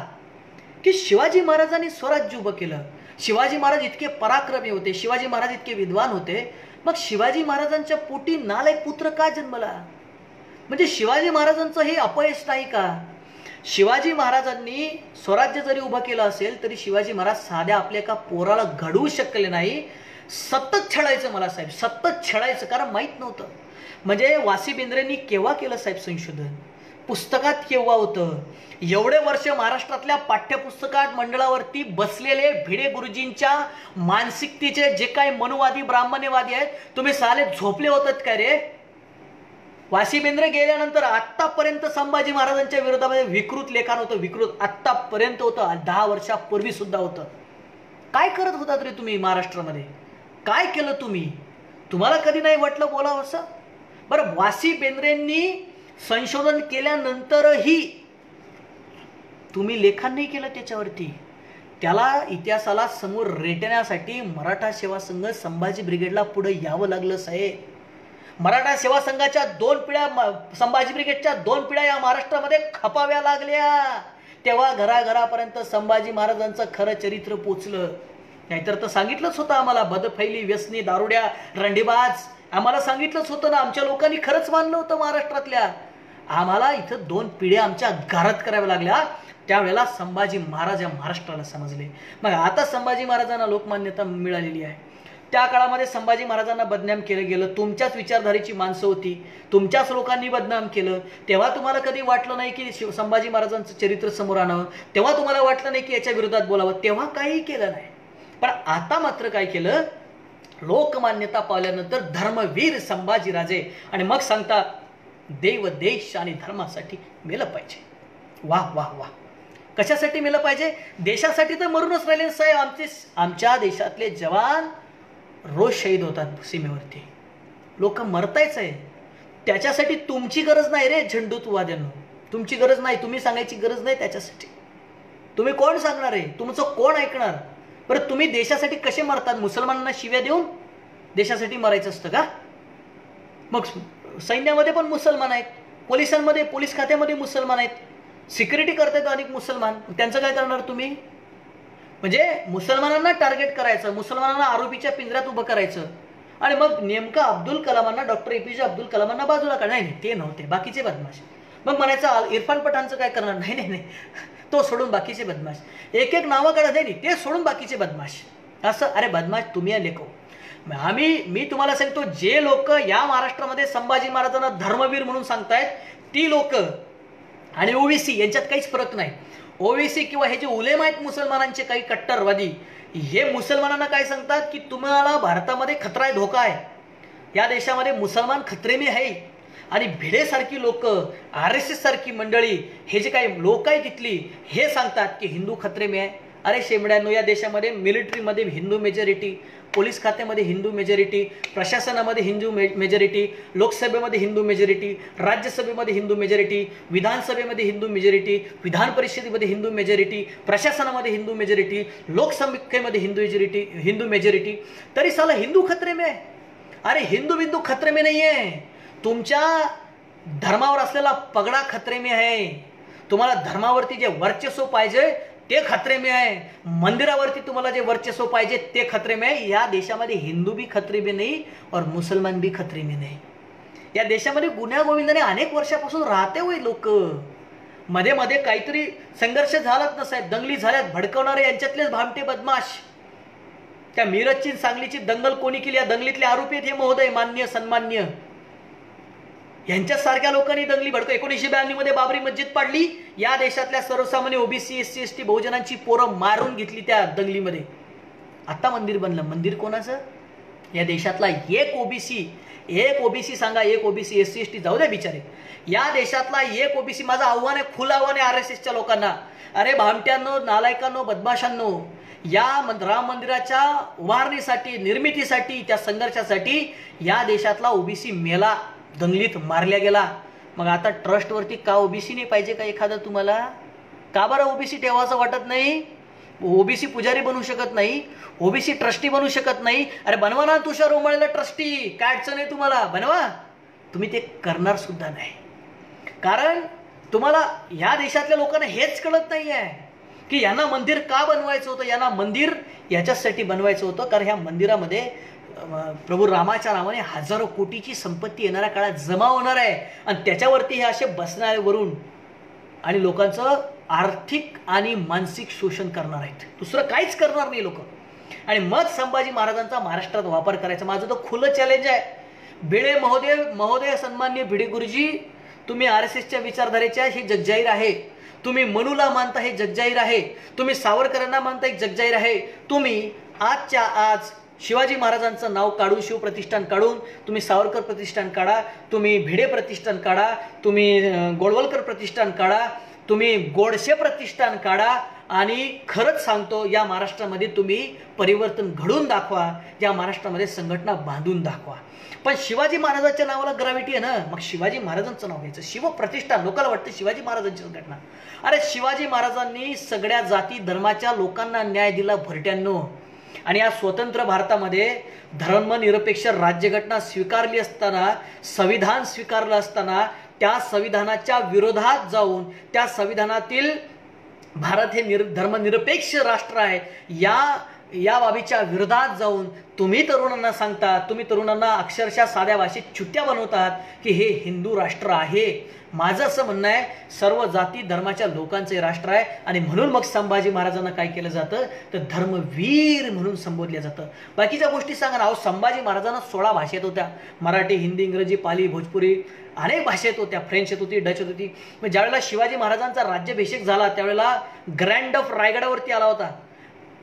की शिवाजी महाराजांनी स्वराज्य उभं केलं, शिवाजी महाराज इतके पराक्रमी होते, शिवाजी महाराज इतके विद्वान होते, मग शिवाजी महाराजांच्या पोटी नालायक पुत्र का जन्मला? म्हणजे शिवाजी महाराजांचं हे अपयश नाही का? शिवाजी महाराजांनी स्वराज्य जरी उभं केलं असेल तरी शिवाजी महाराज साध्या आपल्या एका पोराला घडवू शकले नाही. सतत छळायचं मला साहेब, सतत छळायचं, कारण माहीत नव्हतं. म्हणजे वासी बेंद्रेंनी केव्हा केलं साहेब संशोधन, पुस्तकात केव्हा होतं. एवढे वर्ष महाराष्ट्रातल्या पाठ्यपुस्तकात मंडळावरती बसलेले भिडे गुरुजींच्या मानसिकतेचे जे काही मनुवादी ब्राह्मण्यवादी आहेत, तुम्ही साले झोपले होतात काय रे? वासी बेंद्रे गेल्यानंतर आत्तापर्यंत संभाजी महाराजांच्या विरोधामध्ये विकृत लेखन होतं, विकृत आत्तापर्यंत होतं, 10 वर्षापूर्वी सुद्धा होतं. काय करत होतात रे तुम्ही महाराष्ट्रामध्ये? काय केलं तुम्ही? तुम्हाला कधी नाही वाटलं बोलावं असं? बरं, वासी बेंद्रेंनी संशोधन केल्यानंतरही तुम्ही लेखन नाही केलं त्याच्यावरती. त्याला इतिहासाला समोर रेटण्यासाठी मराठा सेवा संघ संभाजी ब्रिगेडला पुढे यावं लागलं साहेब. मराठा सेवा संघाच्या 2 पिढ्या, संभाजी ब्रिगेडच्या 2 पिढ्या या महाराष्ट्रामध्ये खपाव्या लागल्या. तेव्हा घराघरापर्यंत संभाजी महाराजांचं खरं चरित्र पोचलं. नाहीतर तर सांगितलंच होतं आम्हाला, बदफैली, व्यसनी, दारुड्या, रंडीबाज, आम्हाला सांगितलंच होतं ना. आमच्या लोकांनी खरंच मानलं होतं महाराष्ट्रातल्या. आम्हाला इथं 2 पिढ्या आमच्या घरात कराव्या लागल्या. त्यावेळेला संभाजी महाराज या महाराष्ट्राला समजले. मग आता संभाजी महाराजांना लोकमान्यता मिळालेली आहे. त्या काळामध्ये संभाजी महाराजांना बदनाम केलं गेलं. तुमच्याच विचारधारेची माणसं होती, तुमच्याच लोकांनी बदनाम केलं. तेव्हा तुम्हाला कधी वाटलं नाही की संभाजी महाराजांचं चरित्र समोर आणावं, तेव्हा तुम्हाला वाटलं नाही की याच्या विरोधात बोलावं, तेव्हा काही केलं नाही. पण आता मात्र काय केलं, लोकमान्यता पावल्यानंतर धर्मवीर संभाजीराजे, आणि मग सांगता देव, देश आणि धर्मासाठी मेलं पाहिजे. वाह वाह वाह, कशासाठी मेलं पाहिजे? देशासाठी तर मरूनच राहिले साहेब. आमच्या देशातले जवान रोज शहीद होतात सीमेवरती, लोक मरतायच आहे. त्याच्यासाठी तुमची गरज नाही रे झंडूतवाद्यांनो, तुमची गरज नाही, तुम्ही सांगायची गरज नाही त्याच्यासाठी. तुम्ही कोण सांगणार आहे? तुमचं कोण ऐकणार? बरं, तुम्ही देशासाठी कसे मरतात? मुसलमानांना शिव्या देऊन देशासाठी मरायचं असतं का? मग सैन्यामध्ये पण मुसलमान आहेत, पोलिसांमध्ये, पोलीस खात्यामध्ये मुसलमान आहेत, सिक्युरिटी करतायत अनेक मुसलमान. त्यांचं काय करणार तुम्ही? म्हणजे मुसलमानांना टार्गेट करायचं, मुसलमानांना आरोपीच्या पिंजऱ्यात उभं करायचं, आणि मग नेमकं अब्दुल कलामांना, डॉक्टर APJ अब्दुल कलामांना बाजूला काढणार. नाही, ते नव्हते, बाकीचे बदमाश. मग म्हणायचं इरफान पठाणचं काय करणार? नाही नाही नाही, तो सोडून बाकीचे बदमाश. एक एक नावं काढत नाही, ते सोडून बाकीचे बदमाश. असं, अरे बदमाश तुम्ही लेखो. मी तुम्हाला सांगतो, जे लोक या महाराष्ट्रामध्ये संभाजी महाराजांना धर्मवीर म्हणून सांगतायत, ती लोक आणि OBC यांच्यात काहीच फरक नाही. OBC किंवा हे जे उलेमा आहेत मुसलमानांचे काही कट्टरवादी, हे मुसलमानांना काय सांगतात की तुम्हाला भारतामध्ये खतरा आहे, धोका आहे, या देशामध्ये मुसलमान खतरे में आहे. आणि भिडेसारखी लोक, RSS सारखी मंडळी, हे जे काही लोक आहे तिथली, हे सांगतात की हिंदू खतरे में आहे. अरे शेमड्यांनो, या देशामध्ये मिलिटरीमध्ये हिंदू मेजॉरिटी, पोलीस खात्यामध्ये हिंदू मेजॉरिटी, प्रशासनामध्ये हिंदू मेजॉरिटी, लोकसभेमध्ये हिंदू मेजॉरिटी, राज्यसभेमध्ये हिंदू मेजॉरिटी, विधानसभेमध्ये हिंदू मेजॉरिटी, विधान परिषदेमध्ये हिंदू मेजॉरिटी, प्रशासनामध्ये हिंदू मेजॉरिटी, लोकसभेमध्ये हिंदू मेजॉरिटी, तरी साला हिंदू खतरे में आहे. अरे हिंदू बिंदू खतरे में नाही आहे, तुमच्या धर्मावर असलेला पगडा खतरे में आहे. तुम्हाला धर्मावरती जे वर्चस्व पाहिजे ते खतरे में आहे, मंदिरावरती तुम्हाला जे वर्चस्व पाहिजे ते खतरे में आहे. या देशामध्ये हिंदू भी खतरे में नाही और मुसलमान भी खतरे में नाही. या देशामध्ये गुन्ह्या गोविंदाने अनेक वर्षापासून राहते होय लोक. मध्ये मध्ये काहीतरी संघर्ष झालाच ना साहेब, दंगली झाल्यात, भडकवणारे यांच्यातलेच भामटे बदमाश. त्या मिरजची सांगलीची दंगल कोणी केली? या दंगलीतले आरोपी आहेत हे महोदय, मान्य सन्मान्य. यांच्यासारख्या लोकांनी दंगली भडकव. 1992 मध्ये बाबरी मस्जिद पाडली, या देशातल्या सर्वसामान्य OBC SC ST बहुजनांची पोरं मारून घेतली त्या दंगलीमध्ये. आता मंदिर बनलं. मंदिर कोणाचं? या देशातला एक OBC सांगा, एक OBC SC ST जाऊ द्या बिचारे, या देशातला एक OBC, माझं आव्हान आहे, खुलं आव्हान आहे RSSच्या लोकांना. अरे भामट्यांनो, नालायकांनो, बदमाशांनो, या राम मंदिराच्या उभारणीसाठी, निर्मितीसाठी, त्या संघर्षासाठी या देशातला OBC मेला, दंगलीत मारल्या गेला. मग आता ट्रस्टवरती का OBC नाही पाहिजे का एखादं तुम्हाला? का बरं OBC ठेवायचं वाटत नाही? OBC पुजारी बनू शकत नाही, OBC ट्रस्टी बनू शकत नाही. अरे बनवा ना तुषार ओंबळेला ट्रस्टी, काय अडचण आहे तुम्हाला? बनवा. तुम्ही ते करणार सुद्धा नाही, कारण तुम्हाला या देशातल्या लोकांना हेच कळत नाही आहे की यांना मंदिर का बनवायचं होतं. यांना मंदिर याच्यासाठी बनवायचं होतं कारण ह्या मंदिरामध्ये प्रभू रामाच्या नावाने हजारो कोटीची संपत्ती येणाऱ्या काळात जमा होणार आहे, आणि त्याच्यावरती हे असे बसणारे वरून आणि लोकांचं आर्थिक आणि मानसिक शोषण करणार आहेत. दुसरं काहीच करणार नाही लोक. आणि मग संभाजी महाराजांचा महाराष्ट्रात वापर करायचा. माझं तर खुलं चॅलेंज आहे. भिडे महोदय सन्माननीय भिडे गुरुजी, तुम्ही RSSच्या विचारधारेच्या, हे जगजाहीर आहे. तुम्ही मनूला मानता, हे जगजाहीर आहे. तुम्ही सावरकरांना मानता, एक जगजाहीर आहे. तुम्ही आजच्या आज शिवाजी महाराजांचं नाव काढून, शिवप्रतिष्ठान काढून, तुम्ही सावरकर प्रतिष्ठान काढा, तुम्ही भिडे प्रतिष्ठान काढा, तुम्ही गोळवलकर प्रतिष्ठान काढा, तुम्ही गोडसे प्रतिष्ठान काढा, आणि खरंच सांगतो, या महाराष्ट्रामध्ये तुम्ही परिवर्तन घडवून दाखवा. या महाराष्ट्रामध्ये संघटना बांधून दाखवा. पण शिवाजी महाराजांच्या नावाला ग्रॅव्हिटी आहे ना, मग शिवाजी महाराजांचं नाव घ्यायचं. शिवप्रतिष्ठान, लोकांना वाटतं शिवाजी महाराजांची संघटना. अरे शिवाजी महाराजांनी सगळ्या जाती धर्माच्या लोकांना न्याय दिला भरट्यांनो. आणि या स्वतंत्र भारतामध्ये धर्मनिरपेक्ष राज्यघटना स्वीकारली असताना, संविधान स्वीकारलं असताना, त्या संविधानाच्या विरोधात जाऊन, त्या संविधानातील भारत हे धर्मनिरपेक्ष राष्ट्र आहे या बाबीच्या विरोधात जाऊन तुम्ही तरुणांना सांगता, तुम्ही तरुणांना अक्षरशः साध्या भाषेत चुत्या बनवतात की हे हिंदू राष्ट्र आहे. माझं असं म्हणणं आहे, सर्व जाती धर्माच्या लोकांचे राष्ट्र आहे. आणि म्हणून मग संभाजी महाराजांना काय केलं जातं, तर धर्मवीर म्हणून संबोधलं जातं. बाकीच्या गोष्टी सांगा ना. अहो संभाजी महाराजांना 16 भाषेत होत्या. मराठी, हिंदी, इंग्रजी, पाली, भोजपुरी, अनेक भाषेत होत्या. फ्रेंच येत होती, डच येत होती. मग ज्यावेळेला शिवाजी महाराजांचा राज्याभिषेक झाला त्यावेळेला ग्रँड ऑफ रायगडावरती आला होता.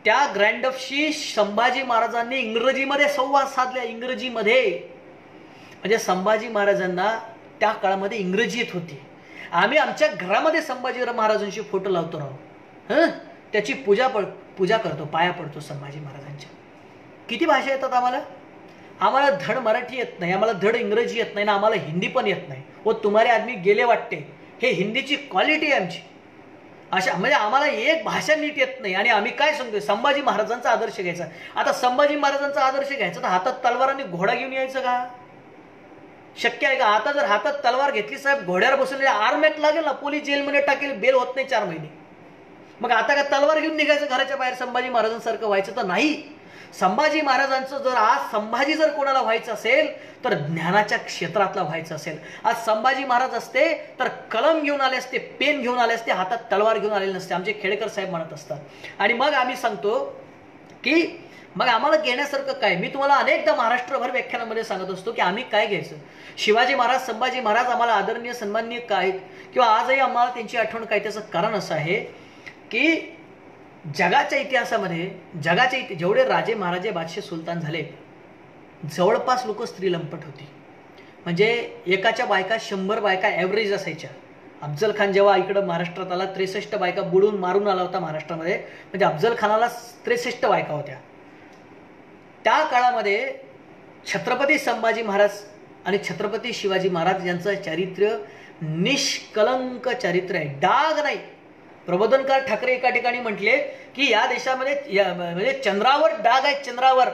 त्या ग्रँड ऑफशी संभाजी महाराजांनी इंग्रजीमध्ये संवाद साधला. इंग्रजीमध्ये, म्हणजे संभाजी महाराजांना त्या काळामध्ये इंग्रजी येत होती. आम्ही आमच्या घरामध्ये संभाजी महाराजांशी फोटो लावतो राहू, त्याची पूजा करतो, पाया पडतो संभाजी महाराजांच्या. किती भाषा येतात आम्हाला? आम्हाला धड मराठी येत नाही, आम्हाला धड इंग्रजी येत नाही ना, आम्हाला हिंदी पण येत नाही. वो तुम्हारे आदमी गेले वाटते. हे हिंदीची क्वालिटी आहे आमची. अशा म्हणजे आम्हाला एक भाषा नीट येत नाही. आणि आम्ही काय सांगतोय, संभाजी महाराजांचा आदर्श घ्यायचा. आता संभाजी महाराजांचा आदर्श घ्यायचा तर हातात तलवाराने घोडा घेऊन यायचं का? शक्य आहे का? आता जर हातात तलवार घेतली साहेब, घोड्यावर बसवलेल्या आर्मॅट लागेल ना, पोलीस जेलमध्ये टाकेल, बेल होत नाही 4 महिने. मग आता का तलवार घेऊन निघायचं घराच्या बाहेर संभाजी महाराजांसारखं व्हायचं? तर नाही. संभाजी महाराजांचं जर आज संभाजी जर कोणाला व्हायचं असेल तर ज्ञानाच्या क्षेत्रातला व्हायचं असेल. आज संभाजी महाराज असते तर कलम घेऊन आले असते, पेन घेऊन आले असते, हातात तलवार घेऊन आलेले नसते. आमचे खेडेकर साहेब म्हणत असतात. आणि मग आम्ही सांगतो की मग आम्हाला घेण्यासारखं काय? मी तुम्हाला अनेकदा महाराष्ट्रभर व्याख्यानामध्ये सांगत असतो की आम्ही काय घ्यायचं. शिवाजी महाराज, संभाजी महाराज आम्हाला आदरणीय सन्माननीय काय, किंवा आजही आम्हाला त्यांची आठवण काय? त्याचं कारण असं आहे की जगाच्या इतिहासामध्ये जेवढे राजे महाराजे बादशाह सुलतान झाले, जवळपास लोक स्त्री लंपट होती. म्हणजे एकाच्या बायका 100 बायका ॲव्हरेज असायच्या. अफजल खान जेव्हा इकडं महाराष्ट्रात आला, 63 बायका बुडून मारून आला होता महाराष्ट्रामध्ये. म्हणजे अफजल खानाला 63 बायका होत्या. त्या काळामध्ये छत्रपती संभाजी महाराज आणि छत्रपती शिवाजी महाराज यांचं चारित्र्य निष्कलंक चारित्र्य आहे, डाग नाही. प्रबोधनकार ठाकरे एका ठिकाणी म्हटले की या देशामध्ये म्हणजे चंद्रावर डाग आहे, चंद्रावर,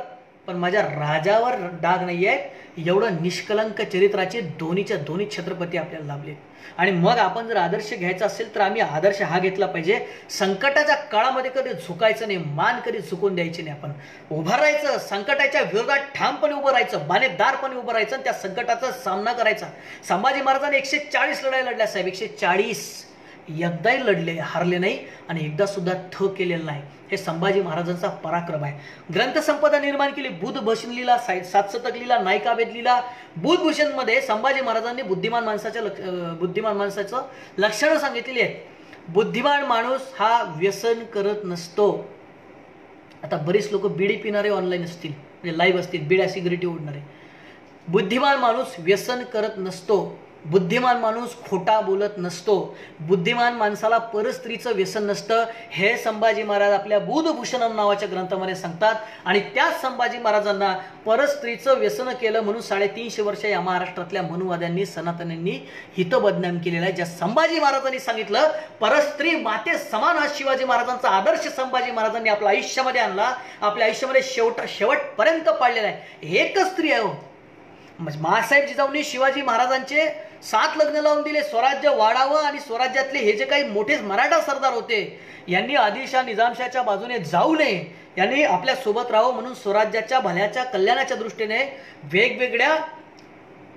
पण माझ्या राजावर डाग नाही आहे. एवढं निष्कलंक चरित्राचे दोन्हीच्या दोन्ही छत्रपती आपल्याला लाभले. आणि मग आपण जर आदर्श घ्यायचा असेल तर आम्ही आदर्श हा घेतला पाहिजे. संकटाच्या काळामध्ये कधी झुकायचं नाही, मान कधी झुकून द्यायची नाही. आपण उभं राहायचं, संकटाच्या विरोधात ठामपणे उभं राहायचं, बाणेदारपणे उभं राहायचं आणि त्या संकटाचा सामना करायचा. संभाजी महाराजांनी 140 लढाई लढल्या साहेब, 140. एकदाही लढले, हारले नाही आणि एकदा सुद्धा थ केलेलं नाही. हे संभाजी महाराजांचा पराक्रम आहे. ग्रंथसंपदा निर्माण केली, बुद्धभूषण लीला, 7 शतक लीला, नायिकाभेद लीला. बुद्धभूषण मध्ये संभाजी महाराजांनी बुद्धिमान माणसाचं लक्षणं सांगितलेली आहेत. बुद्धिमान माणूस हा व्यसन करत नसतो. आता बरीच लोक बिडी पिणारे ऑनलाईन असतील, म्हणजे लाईव्ह असतील, बिड्या सिगरेटी ओढणारे. बुद्धिमान माणूस व्यसन करत नसतो. बुद्धिमान माणूस खोटा बोलत नसतो. बुद्धिमान माणसाला परस्त्रीचं व्यसन नसतं. हे संभाजी महाराज आपल्या बुद्धभूषणम नावाच्या ग्रंथामध्ये सांगतात. आणि त्याच संभाजी महाराजांना परस्त्रीचं व्यसन केलं म्हणून 350 वर्ष या महाराष्ट्रातल्या मनुवाद्यांनी, सनातन्यांनी हित बदनाम केलेला आहे. ज्या संभाजी महाराजांनी सांगितलं परस्त्री माते समान हा शिवाजी महाराजांचा आदर्श संभाजी महाराजांनी आपल्या आयुष्यामध्ये आणला, आपल्या आयुष्यामध्ये शेवटपर्यंत पाळलेला आहे. एकच स्त्री आहे हो. मासाहेब जिजाऊंनी शिवाजी महाराजांचे 7 लग्न लावून दिले. स्वराज्य वाढावं आणि स्वराज्यातले हे जे काही मोठे मराठा सरदार होते यांनी आदिलशाह निजामशाहच्या बाजूने जाऊ नये, यांनी आपल्या सोबत राहावं म्हणून स्वराज्याच्या भल्याच्या कल्याणाच्या दृष्टीने वेगवेगळ्या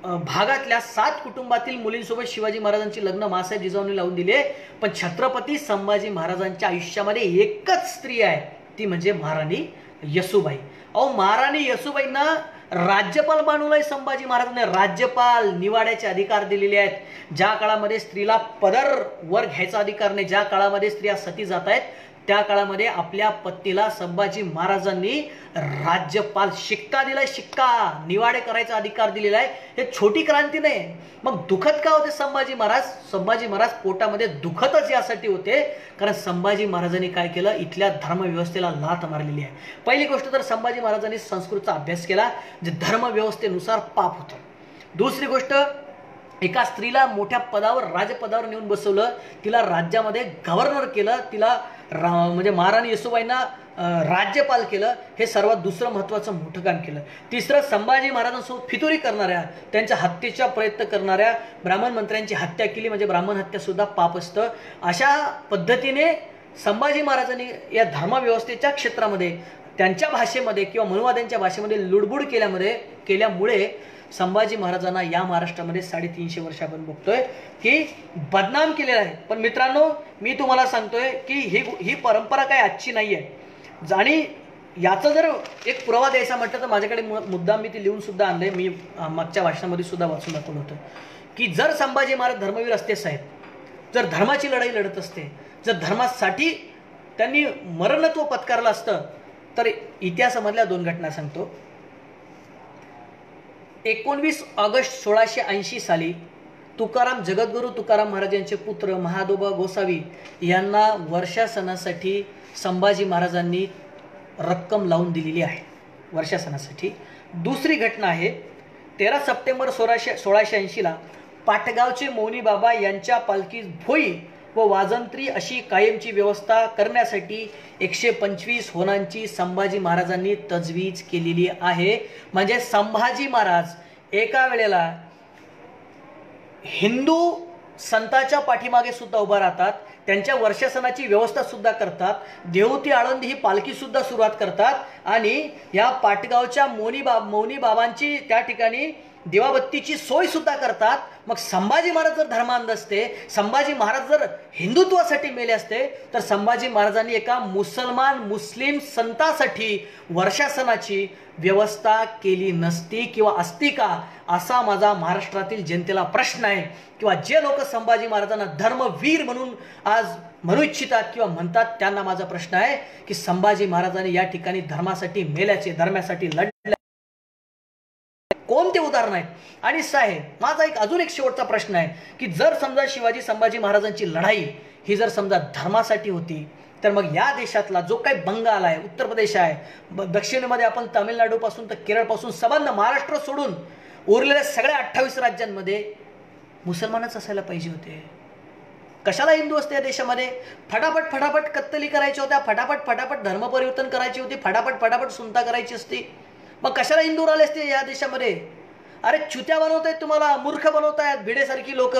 भागातल्या 7 कुटुंबातील मुलींसोबत शिवाजी महाराजांची लग्न मासाहेब जिजाऊंनी लावून दिले, पण छत्रपती संभाजी महाराजांच्या आयुष्यामध्ये एकच स्त्री आहे, ती म्हणजे महाराणी येसूबाई. अहो, महाराणी येसूबाईंना राज्यपाल बनवलंय संभाजी महाराजांनी. राज्यपाल निवाड्याचे अधिकार दिलेले आहेत. ज्या काळामध्ये स्त्रीला पदर वर घ्यायचा अधिकार नाही, ज्या काळामध्ये स्त्रिया सती जात आहेत, त्या काळामध्ये आपल्या पत्नीला संभाजी महाराजांनी राज्यपाल शिक्का दिलाय, शिक्का निवाडे करायचा अधिकार दिलेला आहे. हे छोटी क्रांती नाही. मग दुखत का होते संभाजी महाराज? संभाजी महाराज पोटामध्ये दुखतच यासाठी होते कारण संभाजी महाराजांनी काय केलं, इथल्या धर्मव्यवस्थेला लाथ मारलेली आहे. पहिली गोष्ट तर संभाजी महाराजांनी संस्कृतचा अभ्यास केला, जे धर्मव्यवस्थेनुसार पाप होतं. दुसरी गोष्ट, एका स्त्रीला मोठ्या पदावर, राजपदावर नेऊन बसवलं, तिला राज्यामध्ये गव्हर्नर केलं, तिला म्हणजे महाराणी येसूबाईंना राज्यपाल केलं. हे सर्वात दुसरं महत्त्वाचं मोठं काम केलं. तिसरं, संभाजी महाराजांसोबत फितुरी करणाऱ्या, त्यांच्या हत्येचा प्रयत्न करणाऱ्या ब्राह्मण मंत्र्यांची हत्या केली, म्हणजे ब्राह्मण हत्या सुद्धा पाप असतं. अशा पद्धतीने संभाजी महाराजांनी या धर्मव्यवस्थेच्या क्षेत्रामध्ये त्यांच्या भाषेमध्ये किंवा मनुवाद्यांच्या भाषेमध्ये लुडबुड केल्यामुळे संभाजी महाराजांना या महाराष्ट्रामध्ये 350 वर्ष आपण बघतोय की बदनाम केलेला आहे. पण मित्रांनो, मी तुम्हाला सांगतोय की ही परंपरा काय आजची नाही आहे. आणि याचा जर एक पुरावा द्यायचा म्हटलं तर माझ्याकडे मुद्दाम मी ती लिहून सुद्धा आणले. मी मागच्या भाषणामध्ये सुद्धा वाचून दाखवलं होतं की जर संभाजी महाराज धर्मवीर असते साहेब, जर धर्माची लढाई लढत असते, जर धर्मासाठी त्यांनी मरणत्व पत्कारलं असतं, तर इतिहासामधल्या 2 घटना सांगतो. 19 ऑगस्ट 1680 साली जगद्गुरू तुकाराम महाराज यांचे पुत्र महादोबा गोसावी यांना वर्षा सणासाठी संभाजी महाराजांनी रक्कम लावून दिलेली आहे, वर्षा सणासाठी. दुसरी घटना आहे 13 सप्टेंबर 1680ला पाटगावचे मौनी बाबा यांच्या पालखीत भोई व वाजंत्री अशी कायमची व्यवस्था करण्यासाठी 125 होणांची संभाजी महाराजांनी तजवीज केलेली आहे. म्हणजे संभाजी महाराज एका वेळेला हिंदू संतांच्या पाठीमागे सुद्धा उभा राहतात, त्यांच्या वर्षसणाची व्यवस्था सुद्धा करतात, देवती आळंदी ही पालखी सुद्धा सुरुवात करतात आणि या पाटगावच्या मौनी बाबांची त्या ठिकाणी दिवाबत्तीची सोय सुद्धा करतात. मग संभाजी महाराज जर धर्मांध असते, संभाजी महाराज जर हिंदुत्वासाठी मेले असते, तर संभाजी महाराजांनी एका मुस्लिम संतासाठी वर्षासनाची व्यवस्था केली नसती किंवा असती का, असा माझा महाराष्ट्रातील जनतेला प्रश्न आहे. किंवा जे लोक संभाजी महाराजांना धर्मवीर म्हणून आज म्हणू इच्छितात किंवा म्हणतात, त्यांना माझा प्रश्न आहे की संभाजी महाराजांनी या ठिकाणी धर्मासाठी मेल्याचे, धर्मासाठी लढले कोणते उदाहरण आहेत? आणि साहेब, माझा अजून एक शेवटचा प्रश्न आहे की जर समजा संभाजी महाराजांची लढाई ही जर समजा धर्मासाठी होती, तर मग या देशातला जो काही बंगाल आहे, उत्तर प्रदेश आहे, दक्षिणेमध्ये आपण तामिळनाडूपासून तर केरळपासून संबंध महाराष्ट्र सोडून उरलेल्या सगळ्या 28 राज्यांमध्ये मुसलमानच असायला पाहिजे होते. कशाला हिंदू असते या देशामध्ये? फटाफट कत्तली करायच्या होत्या, फटाफट धर्मपरिवर्तन करायची होती, फटाफट सुनता करायची असती. मग कशाला हिंदू राहिले असते या देशामध्ये? अरे चुत्या बनवतायत तुम्हाला, मूर्ख बनवतायत भिडेसारखी लोक.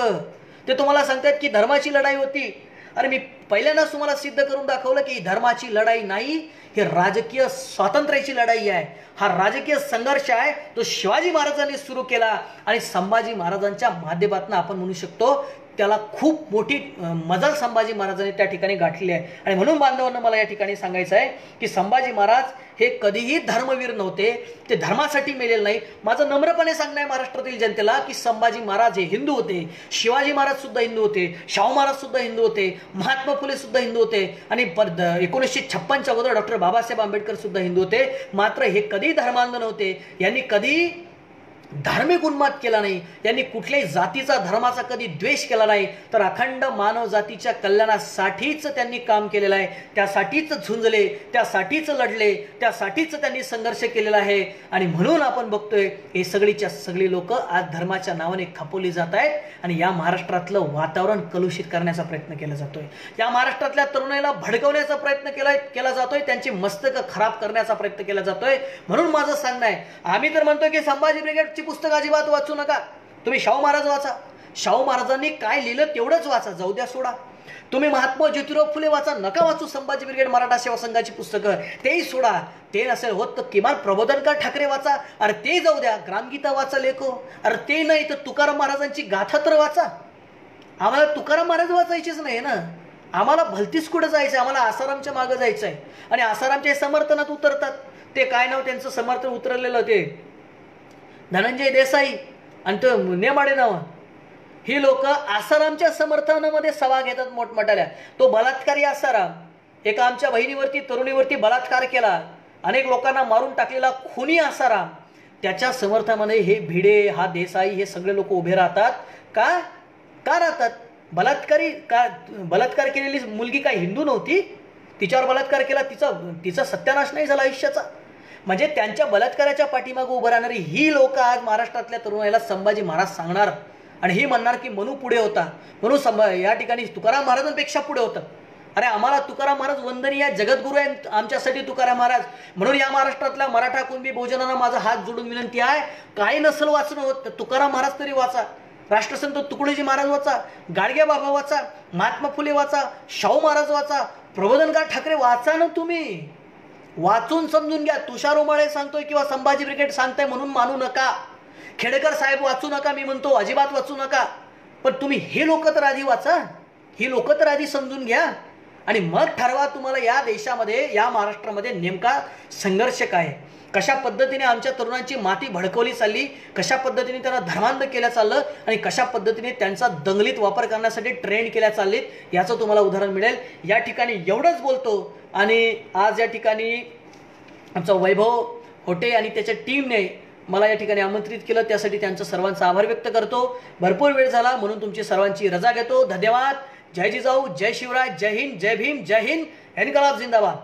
ते तुम्हाला सांगतायत की धर्माची लढाई होती. अरे मी पहिल्यांदाच तुम्हाला सिद्ध करून दाखवलं की धर्माची लढाई नाही, ही राजकीय स्वातंत्र्याची लढाई आहे. हा राजकीय संघर्ष आहे तो शिवाजी महाराजांनी सुरू केला आणि संभाजी महाराजांच्या माध्यमातून आपण म्हणू शकतो त्याला खूप मोठी मजल संभाजी महाराजांनी त्या ठिकाणी गाठली आहे. आणि म्हणून बांधवांना मला या ठिकाणी सांगायचं आहे की संभाजी महाराज हे कधीही धर्मवीर नव्हते, ते धर्मासाठी मेलेले नाही. माझं नम्रपणे सांगणं आहे महाराष्ट्रातील जनतेला की संभाजी महाराज हे हिंदू होते, शिवाजी महाराज सुद्धा हिंदू होते, शाहू महाराज सुद्धा हिंदू होते, महात्मा फुले सुद्धा हिंदू होते आणि 1956च्या अगोदर डॉक्टर बाबासाहेब आंबेडकर सुद्धा हिंदू होते. मात्र हे कधी धर्मांध नव्हते. यांनी कधी धार्मिक उन्माद केला नाही, यांनी कुठल्याही जातीचा धर्माचा कधी द्वेष केला नाही, तर अखंड मानव जातीच्या कल्याणासाठीच त्यांनी काम केलेलं आहे. त्यासाठीच झुंजले, त्यासाठीच लढले, त्यासाठीच त्यांनी संघर्ष केलेला आहे. आणि म्हणून आपण बघतोय हे सगळीच्या सगळी लोक आज धर्माच्या नावाने खपवली जात आहेत आणि या महाराष्ट्रातलं वातावरण कलुषित करण्याचा प्रयत्न केला जातोय. या महाराष्ट्रातल्या तरुणाईला भडकवण्याचा प्रयत्न केला जातोय, त्यांची मस्तक खराब करण्याचा प्रयत्न केला जातोय. म्हणून माझं सांगणं आहे, आम्ही तर म्हणतोय की संभाजी ब्रिगेडची पुस्तक अजिबात वाचू नका, तुम्ही शाहू महाराज वाचा. शाहू महाराजांनी काय लिहिलं तेवढंच वाचा, जाऊ द्या सोडा. तुम्ही महात्मा ज्योतिराव फुले वाचा, नका वाचू संभाजी ब्रिगेड मराठा सेवा संघाची पुस्तकं, तेही सोडा. ते नसेल होत तर किमान प्रबोधनकार ठाकरे वाचा. अरे ते जाऊ द्या, ग्रामगीता वाचा लेखो. अरे ते नाही तर तुकाराम महाराजांची गाथा तर वाचा. आम्हाला तुकाराम महाराज वाचायचेच नाही ना, आम्हाला भलतीच कुठं जायचं, आम्हाला आसारामच्या मागं जायचं आहे. आणि आसारामच्या समर्थनात उतरतात. ते काय नाव त्यांचं समर्थन उतरलेलं, ते धनंजय देसाई आणि तो नेमाडे नाव, ही लोक आसारामच्या समर्थनामध्ये सभा घेतात मोठमोठ्याल्या. तो बलात्कारी आसाराम, एका आमच्या बहिणीवरती तरुणीवरती बलात्कार केला, अनेक लोकांना मारून टाकलेला खूनी आसाराम, त्याच्या समर्थनामध्ये हे भिडे, हा देसाई, हे सगळे लोक उभे राहतात. का का राहतात? बलात्कार केलेली मुलगी काय हिंदू नव्हती? तिच्यावर बलात्कार केला, तिचा सत्यानाश नाही झाला आयुष्याचा? म्हणजे त्यांच्या बलात्काराच्या पाठीमागे उभं राहणारी ही लोक आज महाराष्ट्रातल्या तरुणाईला संभाजी महाराज सांगणार आणि ही म्हणणार की मनू पुढे होता, म्हणून या ठिकाणी तुकाराम महाराजांपेक्षा पुढे होतं. अरे आम्हाला तुकाराम महाराज वंदनीय, जगद्गुरू आहे आमच्यासाठी तुकाराम महाराज. म्हणून या महाराष्ट्रातल्या मराठा कुणबी बहुजनांना माझा हात जोडून विनंती आहे, काही नसल वाचणं होत तुकाराम महाराज तरी वाचा, राष्ट्रसंत तुकडोजी महाराज वाचा, गाडगे बाबा वाचा, महात्मा फुले वाचा, शाहू महाराज वाचा, प्रबोधनकार ठाकरे वाचा ना. तुम्ही वाचून समजून घ्या. तुषार उमाळे सांगतोय किंवा संभाजी ब्रिगेड सांगताय म्हणून मानू नका. खेडेकर साहेब वाचू नका मी म्हणतो, अजिबात वाचू नका. पण तुम्ही हे लोक तर आधी वाचा, ही लोक तर आधी समजून घ्या आणि मग ठरवा तुम्हाला या देशामध्ये, या महाराष्ट्रामध्ये नेमका संघर्ष काय, कशा पद्धतीने आमच्या तरुणांची माती भडकवली चालली, कशा पद्धतीने त्यांना धर्मांध केल्या चाललं आणि कशा पद्धतीने त्यांचा दंगलीत वापर करण्यासाठी ट्रेंड केल्या चाललीत, याचं तुम्हाला उदाहरण मिळेल. या ठिकाणी एवढंच बोलतो आणि आज या ठिकाणी आमचा वैभव होटे आणि त्याच्या टीमने मला या ठिकाणी आमंत्रित केलं, त्यासाठी त्यांचा सर्वांचा आभार व्यक्त करतो. भरपूर वेळ झाला म्हणून तुमची सर्वांची रजा घेतो. धन्यवाद. जय जिजाऊ, जय शिवराय, जय हिंद, जय भीम, जय हिंद, इन्कलाब जिंदाबाद.